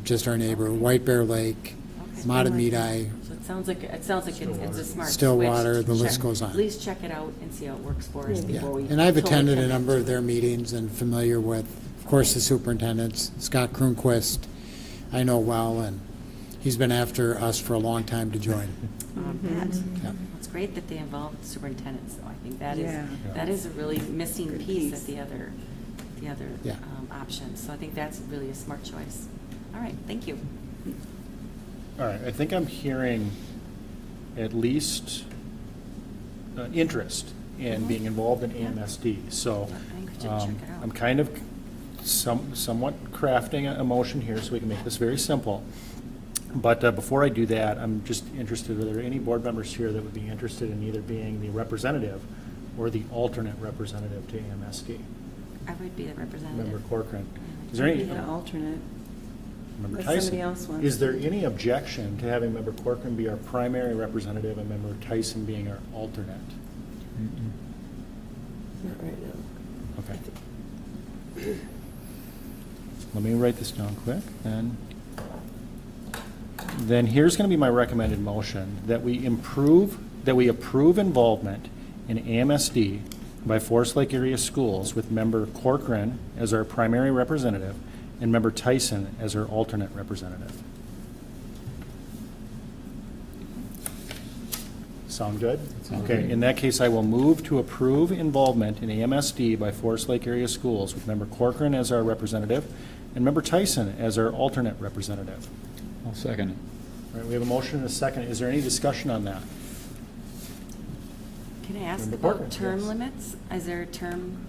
S11: just our neighbor. White Bear Lake,
S10: Okay.
S11: Matamidi,
S10: So it sounds like it's a smart switch.
S11: Stillwater,
S10: to
S11: the list
S10: check-
S11: goes on.
S10: At least check it out and see how it works for us
S11: Yeah,
S10: before we.
S11: and I've
S10: totally
S11: attended a
S10: commit
S11: number
S10: to
S11: of their
S10: it.
S11: meetings and familiar with, of course, the superintendents, Scott Kroonquist, I know well, and he's been after us for a long time to join.
S10: I bet.
S11: Yeah.
S10: It's great that they involved superintendents, though. I think that is,
S9: Yeah.
S10: that is a really missing
S9: Good
S10: piece
S9: piece.
S10: of the other
S11: Yeah.
S10: options. So I think that's really a smart choice. All right, thank you.
S1: All right, I think I'm hearing at least interest in being involved in AMSD. So
S10: I think we should check it out.
S1: I'm kind of somewhat crafting a motion here so we can make this very simple. But before I do that, I'm just interested, are there any board members here that would be interested in either being the representative or the alternate representative to AMSD?
S10: I would be the representative.
S1: Member Corcoran. Is there any?
S9: Be an alternate.
S1: Member
S9: If
S1: Tyson.
S9: somebody else wants
S1: Is there
S9: to.
S1: any objection to having Member Corcoran be our primary representative and Member Tyson being our alternate?
S3: Not right now.
S1: Okay. Let me write this down quick, and then here's going to be my recommended motion, that we approve involvement in AMSD by Forest Lake Area Schools with Member Corcoran as our primary representative and Member Tyson as our alternate representative. Sound good? Okay, in that case, I will move to approve involvement in AMSD by Forest Lake Area Schools with Member Corcoran as our representative and Member Tyson as our alternate representative.
S5: I'll second it.
S1: All right, we have a motion and a second. Is there any discussion on that?
S10: Can I ask
S1: Member
S10: about
S1: Corcoran,
S10: term
S1: yes.
S10: limits? Is there a term?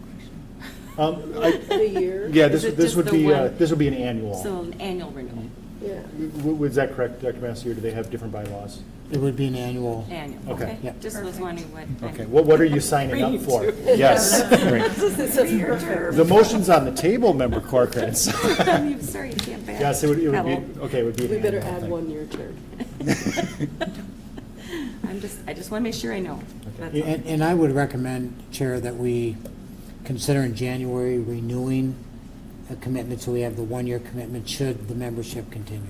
S3: The year?
S1: Yeah,
S10: Is it
S1: this
S10: just
S1: would
S10: the
S1: be,
S10: one?
S1: this would be an annual.
S10: So an annual renewal?
S3: Yeah.
S1: Was that correct, Dr. Massey, or do they have different bylaws?
S11: It would be an annual.
S10: Annual,
S1: Okay.
S10: okay.
S11: Yeah.
S10: Just was wondering what.
S1: Okay, what are you signing up for? Yes, great. The motion's on the table, Member Corcoran. so-
S10: I'm sorry, you can't back.
S1: Yes, it would be,
S10: pedal.
S1: okay, it would be an
S3: We better
S1: annual
S3: add
S1: thing.
S3: 1 year term.
S10: I just want to make sure I know. That's all.
S11: And I would recommend, Chair, that we consider in January renewing a commitment, so we have the 1-year commitment should the membership continue.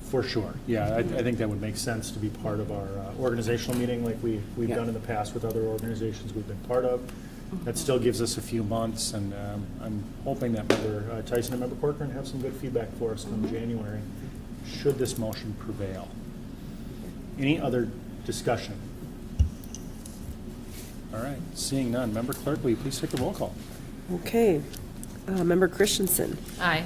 S1: For sure, yeah, I think that would make sense to be part of our organizational meeting like we've
S11: Yeah.
S1: done in the past with other organizations we've been part of. That still gives us a few months, and I'm hoping that Member Tyson and Member Corcoran have some good feedback for us in January, should this motion prevail. Any other discussion? All right, seeing none. Member Clerk, will you please take the roll call?
S3: Okay. Member Christensen.
S4: Aye.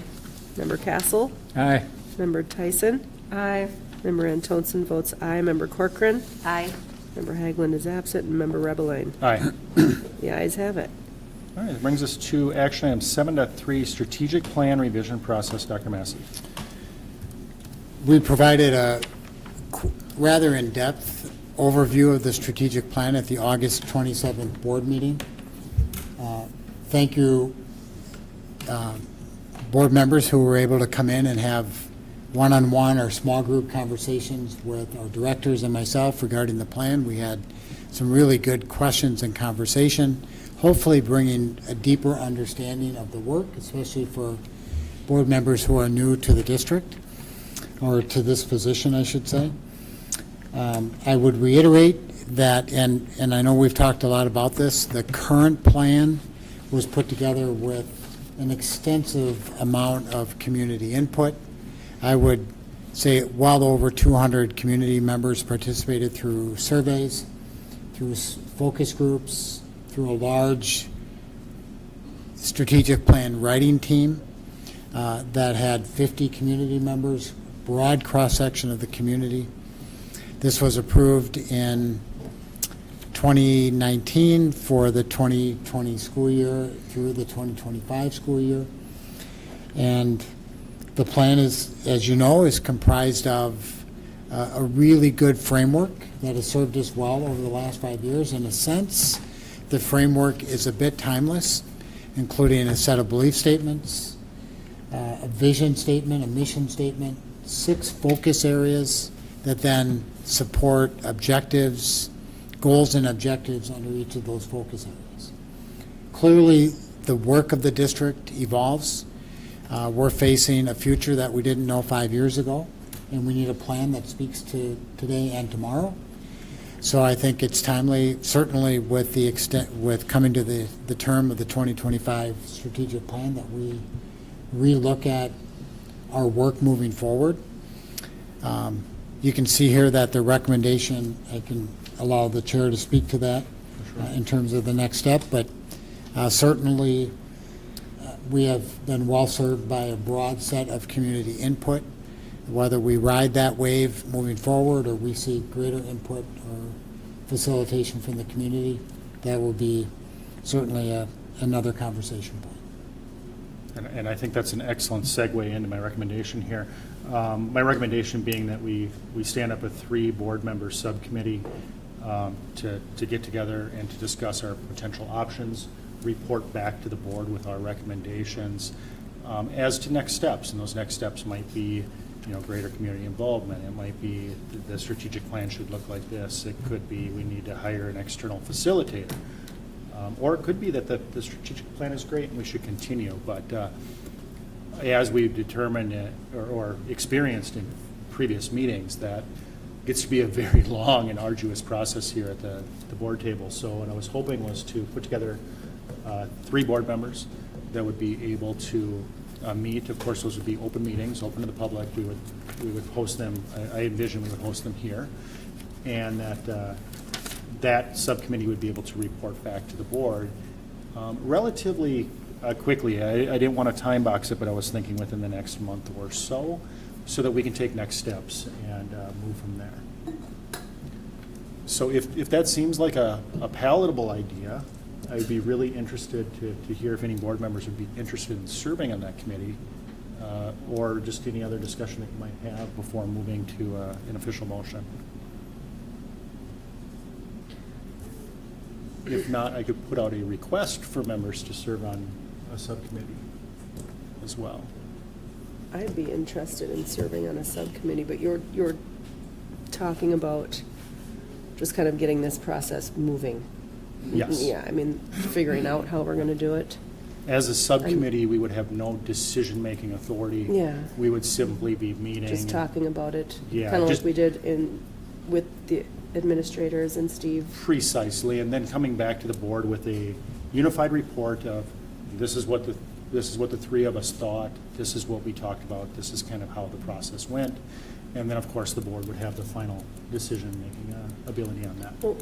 S3: Member Castle.
S5: Aye.
S3: Member Tyson.
S9: Aye.
S3: Member Antonsen votes aye. Member Corcoran.
S10: Aye.
S3: Member Haglund is absent, and Member Rebelline.
S1: Aye.
S3: The ayes have it.
S1: All right, that brings us to action item 7.3, strategic plan revision process. Dr. Massey.
S11: We provided a rather in-depth overview of the strategic plan at the August 27th board meeting. Thank you, board members who were able to come in and have one-on-one or small group conversations with our directors and myself regarding the plan. We had some really good questions and conversation, hopefully bringing a deeper understanding of the work, especially for board members who are new to the district, or to this position, I should say. I would reiterate that, and I know we've talked a lot about this, the current plan was put together with an extensive amount of community input. I would say well over 200 community members participated through surveys, through focus groups, through a large strategic plan writing team that had 50 community members, broad cross-section of the community. This was approved in 2019 for the 2020 school year through the 2025 school year. And the plan is, as you know, is comprised of a really good framework that has served us well over the last 5 years. In a sense, the framework is a bit timeless, including a set of belief statements, a vision statement, a mission statement, 6 focus areas that then support objectives, goals and objectives under each of those focus areas. Clearly, the work of the district evolves. We're facing a future that we didn't know 5 years ago. and we need a plan that speaks to today and tomorrow. So I think it's timely, certainly with the extent, with coming to the term of the 2025 strategic plan, that we relook at our work moving forward. You can see here that the recommendation, I can allow the chair to speak to that in terms of the next step, but certainly we have been well served by a broad set of community input. Whether we ride that wave moving forward or we see greater input or facilitation from the community, that will be certainly another conversation point.
S1: And I think that's an excellent segue into my recommendation here. My recommendation being that we stand up a 3-board-member subcommittee to get together and to discuss our potential options, report back to the board with our recommendations as to next steps. And those next steps might be, greater community involvement. It might be the strategic plan should look like this. It could be we need to hire an external facilitator. Or it could be that the strategic plan is great and we should continue. But as we've determined or experienced in previous meetings, that gets to be a very long and arduous process here at the board table. So what I was hoping was to put together 3 board members that would be able to meet. Of course, those would be open meetings, open to the public. We would host them. I envision we would host them here, and that subcommittee would be able to report back to the board relatively quickly. I didn't want to time box it, but I was thinking within the next month or so that we can take next steps and move from there. So if that seems like a palatable idea, I'd be really interested to hear if any board members would be interested in serving on that committee, or just any other discussion that you might have before moving to an official motion. If not, I could put out a request for members to serve on a subcommittee as well.
S3: I'd be interested in serving on a subcommittee, but you're talking about just kind of getting this process moving.
S1: Yes.
S3: Yeah, I mean, figuring out how we're going to do it.
S1: As a subcommittee, we would have no decision-making authority.
S3: Yeah.
S1: We would simply be meeting.
S3: Just talking about it.
S1: Yeah,
S3: Kind of
S1: just-
S3: like we did with the administrators and Steve.
S1: Precisely, and then coming back to the board with a unified report of this is what the 3 of us thought, this is what we talked about, this is kind of how the process went, and then of course the board would have the final decision-making ability on that.
S3: Oh,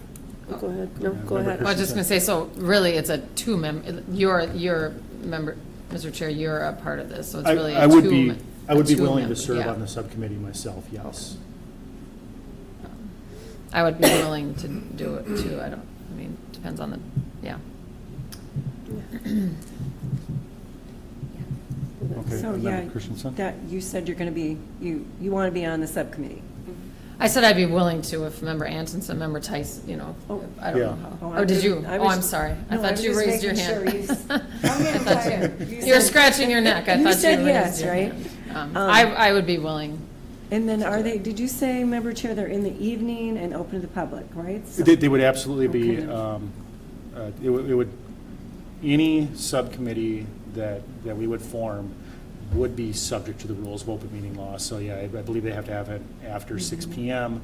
S3: go ahead. No,
S1: Yeah,
S3: go
S1: Member
S3: ahead.
S4: Well, I was just going to say, so really, it's a 2-member, you're member, Mr. Chair, you're a part of this, so it's really a
S1: I would be willing
S4: two-member,
S1: to serve
S4: yeah.
S1: on the subcommittee myself, yes.
S4: I would be willing to do it too. Depends on yeah.
S1: Okay,
S9: So,
S1: Member
S9: yeah,
S1: Christensen?
S9: that, you said you're going to be, you want to be on the subcommittee.
S4: I said I'd be willing to if Member Antonsen, Member Tice, I don't
S1: Yeah.
S4: know how.
S9: Oh,
S4: Or did you?
S9: I was-
S4: I'm sorry. I
S9: No,
S4: thought
S9: was
S4: you
S9: just
S4: raised your
S9: making
S4: hand.
S9: sure. I'm getting tired.
S4: You're scratching your neck. I
S9: You
S4: thought
S9: said
S4: you
S9: yes,
S4: raised your
S9: right?
S4: hand. I would be willing.
S9: And then are they, did you say, Member Chair, they're in the evening and open to the public, right? So-
S1: They would absolutely be,
S9: Okay.
S1: it would, any subcommittee that we would form would be subject to the rules of open meeting law. So, yeah, I believe they have to have it after 6 p.m.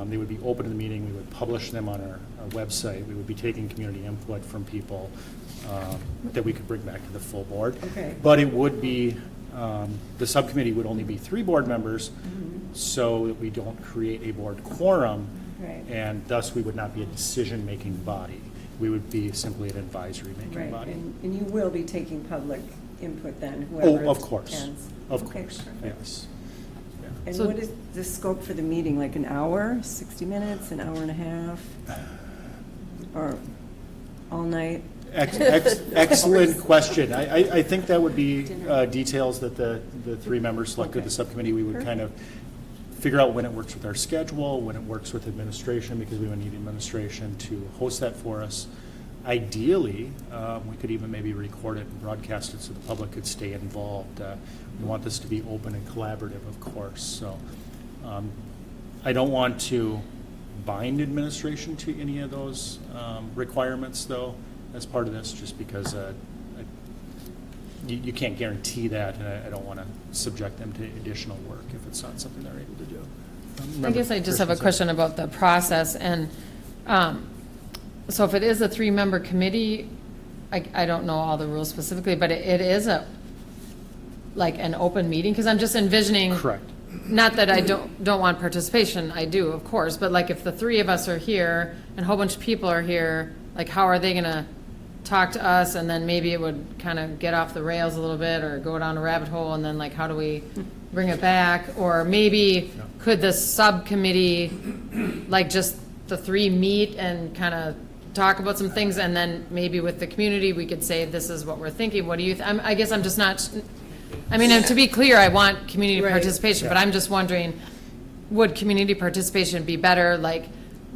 S1: They would be open to the meeting. We would publish them on our website. We would be taking community input from people that we could bring back to the full board.
S9: Okay.
S1: But it would be, the subcommittee would only be 3 board members, so that we don't create a board quorum,
S9: Right.
S1: and thus we would not be a decision-making body. We would be simply an advisory-making
S9: Right,
S1: body.
S9: and you will be taking public input then,
S1: Oh,
S9: whoever
S1: of course,
S9: attends.
S1: of
S9: Okay,
S1: course,
S9: perfect.
S1: yes. Yeah.
S9: And
S4: So-
S9: what is the scope for the meeting, like an hour, 60 minutes, an hour and a half? Or all night?
S1: Excellent question. I think that would be details that the 3 members selected,
S9: Okay.
S1: the subcommittee, we would kind of figure out when it works with our schedule, when it works with administration, because we would need administration to host that for us. Ideally, we could even maybe record it and broadcast it so the public could stay involved. We want this to be open and collaborative, of course. So I don't want to bind administration to any of those requirements, though, as part of this, just because you can't guarantee that, and I don't want to subject them to additional work if it's not something they're able to do.
S4: I guess I just have a question about the process, and so if it is a 3-member committee, I don't know all the rules specifically, but it is like an open meeting, because I'm just envisioning.
S1: Correct.
S4: Not that I don't want participation, I do, of course, but like if the 3 of us are here and a whole bunch of people are here, like how are they gonna talk to us, and then maybe it would kind of get off the rails a little bit or go down a rabbit hole, and then like how do we bring it back? Or maybe could the subcommittee, like just the 3 meet and kind of talk about some things, and then maybe with the community, we could say, this is what we're thinking, what do you, I guess I'm just not, I mean, and to be clear, I want community
S3: Right.
S4: participation, but I'm just wondering, would community participation be better, like,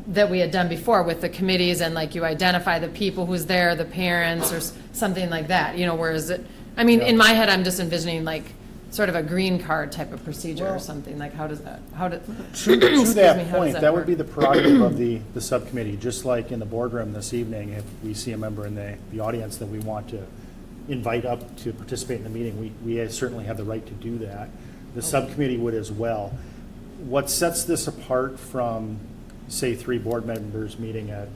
S4: that we had done before with the committees, and like you identify the people who's there, the parents, or something like that, you know, whereas it, I mean, in my head, I'm just envisioning like sort of a green card type of procedure or something, like how does that,
S1: To that point, that would
S4: work?
S1: be the prerogative of the subcommittee, just like in the boardroom this evening, if we see a member in the audience that we want to invite up to participate in the meeting, we certainly have the right to do that. The subcommittee would as well. What sets this apart from, say, 3 board members meeting at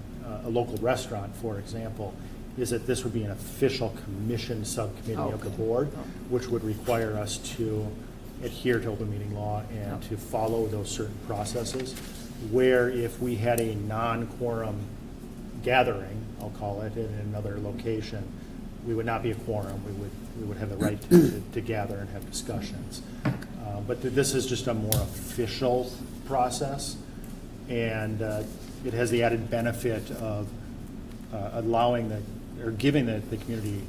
S1: a local restaurant, for example, is that this would be an official commission subcommittee of the board, which would require us to adhere to open meeting law and to follow those certain processes, where if we had a non-quorum gathering, I'll call it, in another location, we would not be a quorum. We would have the right to gather and have discussions. But this is just a more official process, and it has the added benefit of allowing or giving the community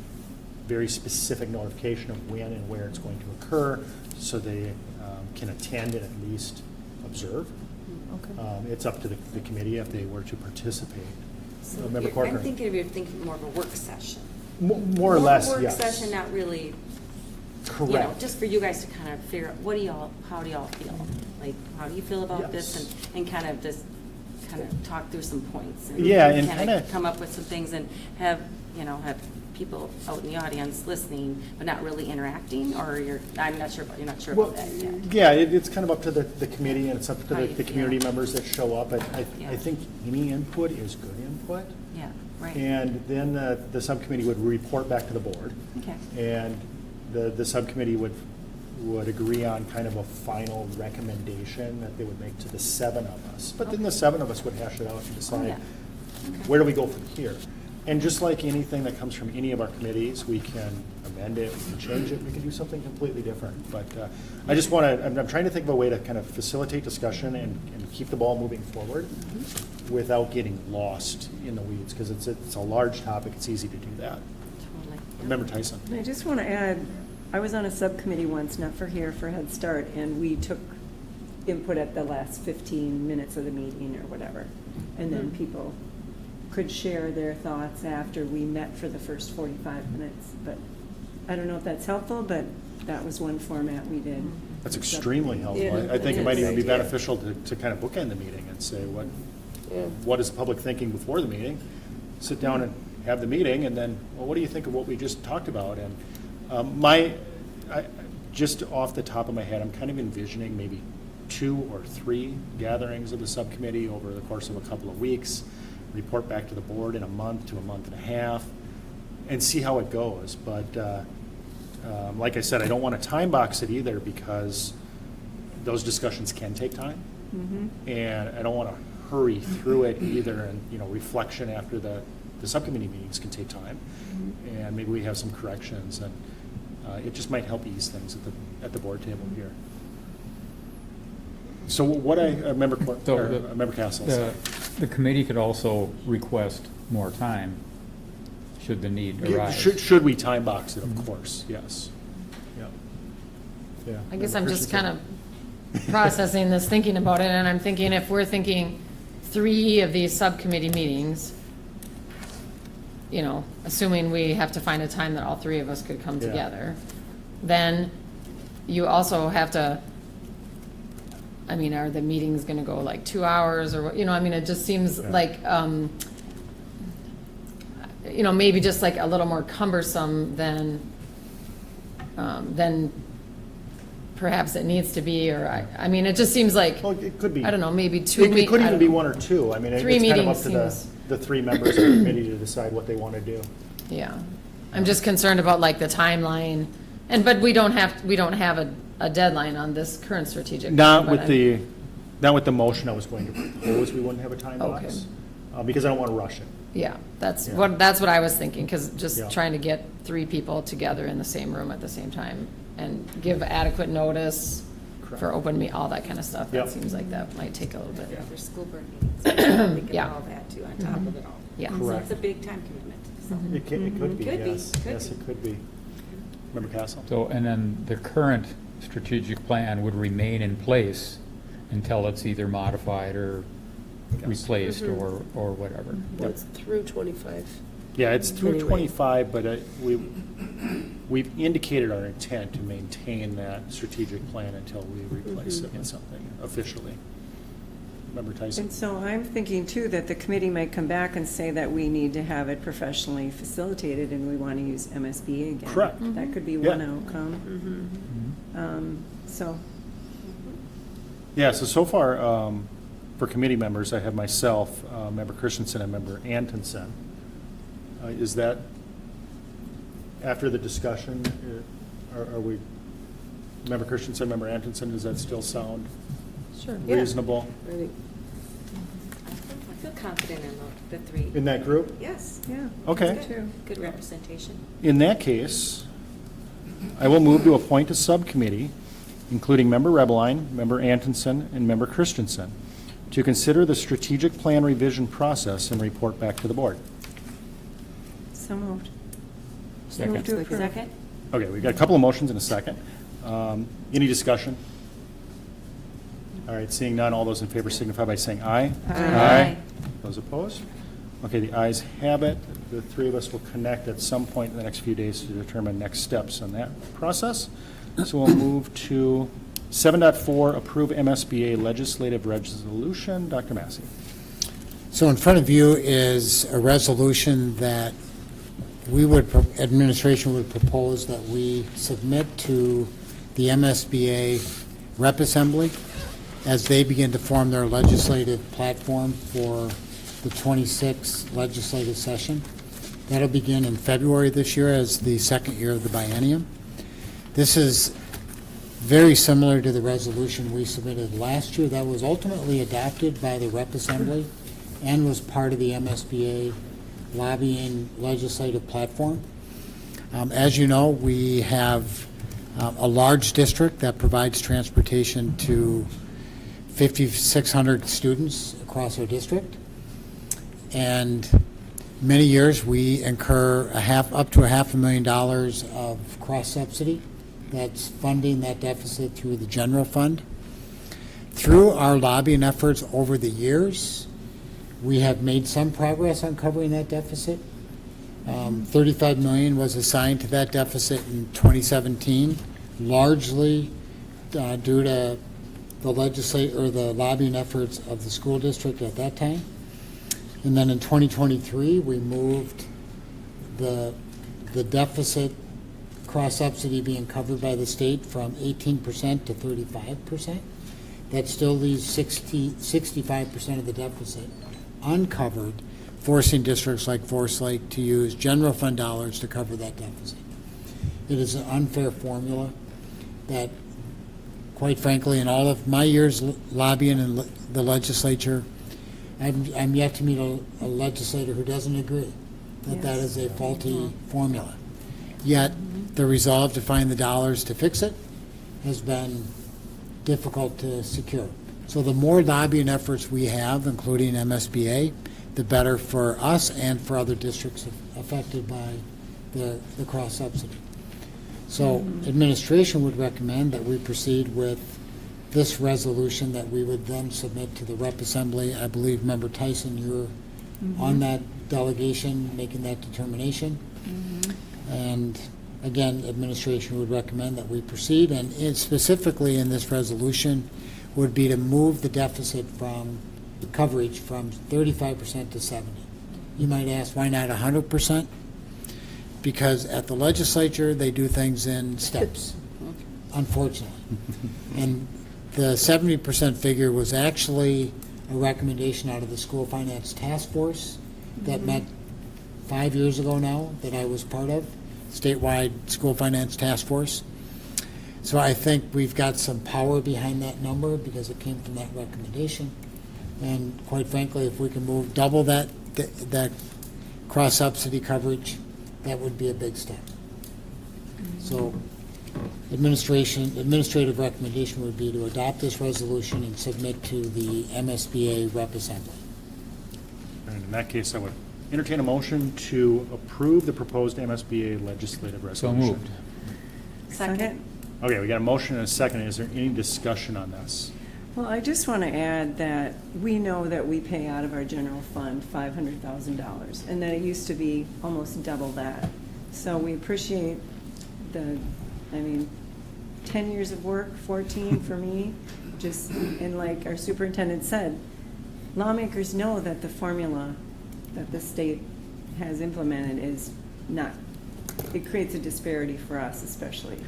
S1: very specific notification of when and where it's going to occur, so they can attend and at least observe. It's up to the committee if they were to participate.
S10: So
S1: Member Corcoran.
S10: I'm thinking of you thinking more of a work session.
S1: More or less,
S10: Work
S1: yes.
S10: session, not really,
S1: Correct.
S10: you know, just for you guys to kind of figure out, how do y'all feel? Like, how do you feel about this?
S1: Yes.
S10: And kind of just, kind of talk through some points.
S1: Yeah, and
S10: kind
S1: kinda-
S10: of come up with some things and have people out in the audience listening, but not really interacting, or you're not sure about that yet.
S1: Yeah, it's kind of up to the committee, and it's up to
S10: How you
S1: the
S10: feel.
S1: community members that show up. I
S10: Yeah.
S1: think any input is good input.
S10: Yeah, right.
S1: And then the subcommittee would report back to the board.
S10: Okay.
S1: And the subcommittee would agree on kind of a final recommendation that they would make to the 7 of us. But then the 7 of us would hash it out and decide,
S10: yeah.
S1: where do we go from here? And just like anything that comes from any of our committees, we can amend it, we can change it, we can do something completely different. But I just want to, I'm trying to think of a way to kind of facilitate discussion and keep the ball moving forward without getting lost in the weeds, because it's a large topic, it's easy to do that.
S10: Totally.
S1: Member Tyson.
S9: And I just want to add, I was on a subcommittee once, not for here, for Head Start, and we took input at the last 15 minutes of the meeting or whatever. And then people could share their thoughts after we met for the first 45 minutes. But I don't know if that's helpful, but that was one format we did.
S1: That's extremely helpful.
S3: Yeah,
S1: I think it might
S3: it is.
S1: even be beneficial to kind of bookend the meeting and say, what is the public thinking before the meeting? Sit down and have the meeting, and then, well, what do you think of what we just talked about? And just off the top of my head, I'm kind of envisioning maybe 2 or 3 gatherings of the subcommittee over the course of a couple of weeks, report back to the board in a month to a month and a half, and see how it goes. But like I said, I don't want to time box it either, because those discussions can take time. And I don't want to hurry through it either, and reflection after the subcommittee meetings can take time, and maybe we have some corrections, and it just might help ease things at the board table here. So what Member Castle said.
S5: The committee could also request more time, should the need arise.
S1: Should we time box it? Of course, yes. Yeah.
S4: I guess
S1: Member
S4: I'm just
S1: Christensen.
S4: kind of processing this, thinking about it, and I'm thinking if we're thinking 3 of these subcommittee meetings, assuming we have to find a time that all 3 of us could come
S1: Yeah.
S4: together, then you also have to, are the meetings going to go like 2 hours or what? It just seems like, maybe just like a little more cumbersome than then perhaps it needs to be, or I mean, it just seems like,
S1: Well, it could be.
S4: I don't know, maybe two.
S1: It could
S4: I
S1: even
S4: don't
S1: be
S4: know.
S1: one or two. I mean, it's
S4: Three
S1: kind of up
S4: meetings
S1: to the,
S4: seems-
S1: the three members of the committee to decide what they want to do.
S4: Yeah, I'm just concerned about like the timeline, but we don't have a deadline on this current strategic. plan,
S1: Not
S4: but
S1: with the motion I was going to propose, we wouldn't have a time box, because I don't want to rush it.
S4: Yeah, that's
S1: Yeah.
S4: what I was thinking, because just
S1: Yeah.
S4: trying to get three people together in the same room at the same time and give adequate notice for open all that kind of stuff.
S1: Yep.
S4: That seems like that might take a little bit.
S10: For school board meetings, I'm thinking
S4: Yeah.
S10: of all that too, on top of it all.
S4: Yeah.
S10: So
S1: Correct.
S10: it's a big time commitment, so.
S1: It could be,
S10: Could be,
S1: yes.
S10: could
S1: Yes,
S10: be.
S1: it could be. Member Castle?
S5: So, and then the current strategic plan would remain in place until it's either modified or replaced or whatever.
S3: Well, it's through 25.
S1: Yeah, it's through
S3: Anyway.
S1: 25, but we've indicated our intent to maintain that strategic plan until we replace it with something officially. Member Tyson?
S9: And so I'm thinking too that the committee might come back and say that we need to have it professionally facilitated and we want to use MSBA again.
S1: Correct.
S9: That could be
S1: Yeah.
S9: one outcome. So,
S1: Yeah, so far, for committee members, I have myself, Member Christensen, and Member Antonsen. Is that, after the discussion, are we, Member Christensen, Member Antonsen, does that still sound
S3: Sure.
S1: reasonable
S3: I think
S10: I feel confident in the three.
S1: in that group?
S10: Yes.
S9: yeah.
S1: Okay.
S9: me too.
S10: Good representation.
S1: In that case, I will move to appoint a subcommittee, including Member Rebline, Member Antonsen, and Member Christensen, to consider the strategic plan revision process and report back to the board.
S9: So moved.
S5: Second.
S9: Move to approve.
S10: Second?
S1: Okay, we've got a couple of motions in a second. Any discussion? All right, seeing none, all those in favor signify by saying aye.
S10: Aye.
S1: Those opposed? Okay, the ayes have it. The three of us will connect at some point in the next few days to determine next steps on that process. So we'll move to 7.4, approve MSBA legislative resolution. Dr. Massey.
S11: So in front of you is a resolution that administration would propose that we submit to the MSBA Rep Assembly as they begin to form their legislative platform for the 26th legislative session. That'll begin in February this year as the second year of the biennium. This is very similar to the resolution we submitted last year that was ultimately adopted by the Rep Assembly and was part of the MSBA lobbying legislative platform. As you know, we have a large district that provides transportation to 5,600 students across our district. And many years, we incur up to $500,000 of cross-subsidy that's funding that deficit through the general fund. Through our lobbying efforts over the years, we have made some progress on covering that deficit. $35 million was assigned to that deficit in 2017, largely due to the lobbying efforts of the school district at that time. And then in 2023, we moved the deficit cross-subsidy being covered by the state from 18% to 35%. That still leaves 65% of the deficit uncovered, forcing districts like Forest Lake to use general fund dollars to cover that deficit. It is an unfair formula that, quite frankly, in all of my years lobbying in the legislature, I'm yet to meet a legislator who doesn't agree that that is a faulty formula. Yet, the resolve to find the dollars to fix it has been difficult to secure. So the more lobbying efforts we have, including MSBA, the better for us and for other districts affected by the cross-subsidy. So administration would recommend that we proceed with this resolution that we would then submit to the Rep Assembly. I believe, Member Tyson, you're on that delegation making that determination. And again, administration would recommend that we proceed, and specifically in this resolution would be to move the deficit from coverage from 35% to 70%. You might ask, why not 100%? because at the legislature, they do things in steps, unfortunately. And the 70% figure was actually a recommendation out of the School Finance Task Force that met 5 years ago now, that I was part of, statewide School Finance Task Force. So I think we've got some power behind that number because it came from that recommendation. And quite frankly, if we can move double that cross-subsidy coverage, that would be a big step. So administrative recommendation would be to adopt this resolution and submit to the MSBA rep assembly.
S1: And in that case, I would entertain a motion to approve the proposed MSBA legislative
S5: So
S1: resolution.
S5: moved.
S9: Second?
S1: Okay, we got a motion and a second. Is there any discussion on this?
S9: Well, I just want to add that we know that we pay out of our general fund $500,000, and that it used to be almost double that. So we appreciate 10 years of work, 14 for me, and like our superintendent said, lawmakers know that the formula that the state has implemented is not, it creates a disparity for us especially.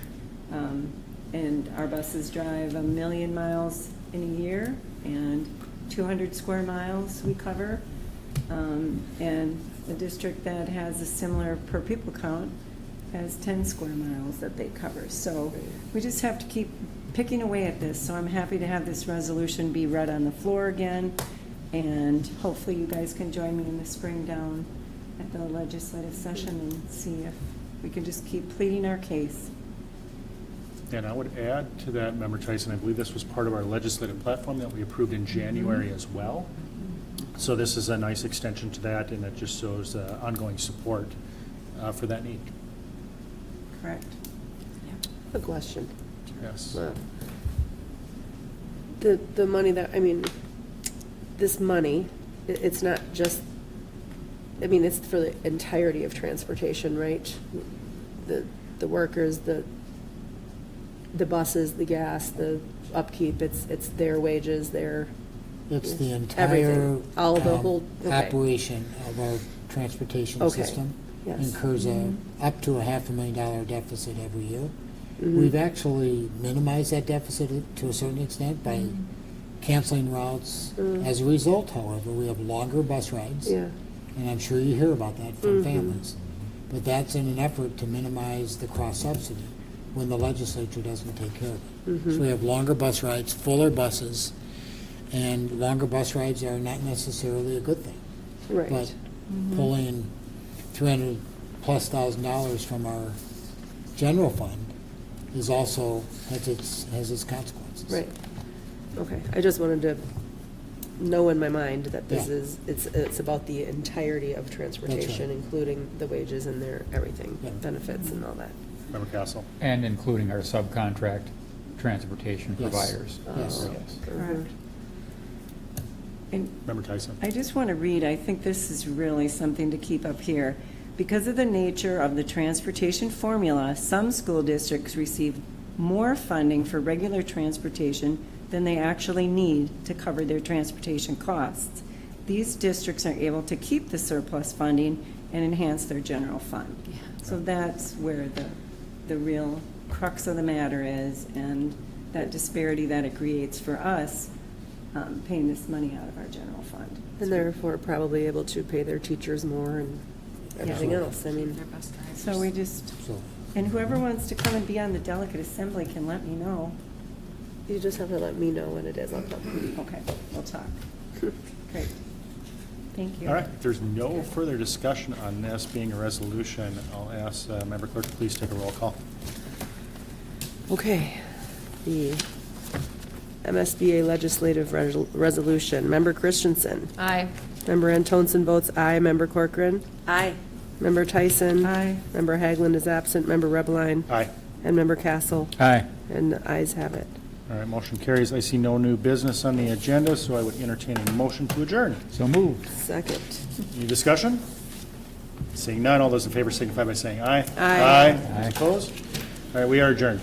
S9: And our buses drive 1 million miles in a year, and 200 square miles we cover. And the district that has a similar per pupil count has 10 square miles that they cover. So we just have to keep picking away at this. So I'm happy to have this resolution be read on the floor again, and hopefully you guys can join me in the spring down at the legislative session and see if we can just keep pleading our case.
S1: And I would add to that, Member Tyson, I believe this was part of our legislative platform that we approved in January as well. So this is a nice extension to that, and it just shows ongoing support for that need.
S9: Correct.
S3: A question.
S1: Yes.
S3: The money that, this money, it's not just, it's for the entirety of transportation, right? The workers, the buses, the gas, the upkeep, it's their wages,
S11: It's the entire
S3: everything. All the whole, okay.
S11: operation of our transportation
S3: Okay.
S11: system.
S3: Yes.
S11: Incurs up to a $500,000 deficit every year.
S3: Mhm.
S11: We've actually minimized that deficit to a certain extent by canceling routes. As a result, however, we have longer bus rides.
S3: Yeah.
S11: And I'm sure you hear about that from
S3: Mhm.
S11: families. But that's in an effort to minimize the cross-subsidy when the legislature doesn't take care of it.
S3: Mhm.
S11: So we have longer bus rides, fuller buses, and longer bus rides are not necessarily a good thing.
S3: Right.
S11: But pulling $300,000+ from our general fund is also, has its consequences.
S3: Right. Okay. I just wanted to know in my mind that this
S11: Yeah.
S3: is, it's about the entirety of transportation, including the wages and their everything,
S11: Yeah.
S3: benefits and all that.
S1: Member Castle?
S5: And including our subcontract transportation
S11: Yes.
S5: providers.
S11: Yes.
S9: Correct. And
S1: Member Tyson?
S9: I just want to read, I think this is really something to keep up here. Because of the nature of the transportation formula, some school districts receive more funding for regular transportation than they actually need to cover their transportation costs. These districts are able to keep the surplus funding and enhance their general fund. So that's where the real crux of the matter is, and that disparity that it creates for us, paying this money out of our general fund.
S3: And therefore probably able to pay their teachers more and everything
S11: Yeah.
S3: else.
S10: Their bus drivers.
S9: So we just,
S11: So,
S9: and whoever wants to come and be on the delegate assembly can let me know.
S3: You just have to let me know when it is. I'll come.
S9: Okay, we'll talk. Great. Thank you.
S1: All right, if there's no further discussion on this being a resolution, I'll ask Member Clerk to please take a roll call.
S3: Okay. The MSBA legislative resolution. Member Christensen.
S4: Aye.
S3: Member Antonsen votes aye. Member Corcoran.
S7: Aye.
S3: Member Tyson.
S9: Aye.
S3: Member Haglund is absent. Member Rebbeline.
S1: Aye.
S3: And Member Castle.
S5: Aye.
S3: And the ayes have it.
S1: All right, motion carries. I see no new business on the agenda, so I would entertain a motion to adjourn.
S5: So moved.
S3: Second.
S1: Any discussion? Seeing none, all those in favor signify by saying aye.
S3: Aye.
S1: Opposed? All right, we are adjourned.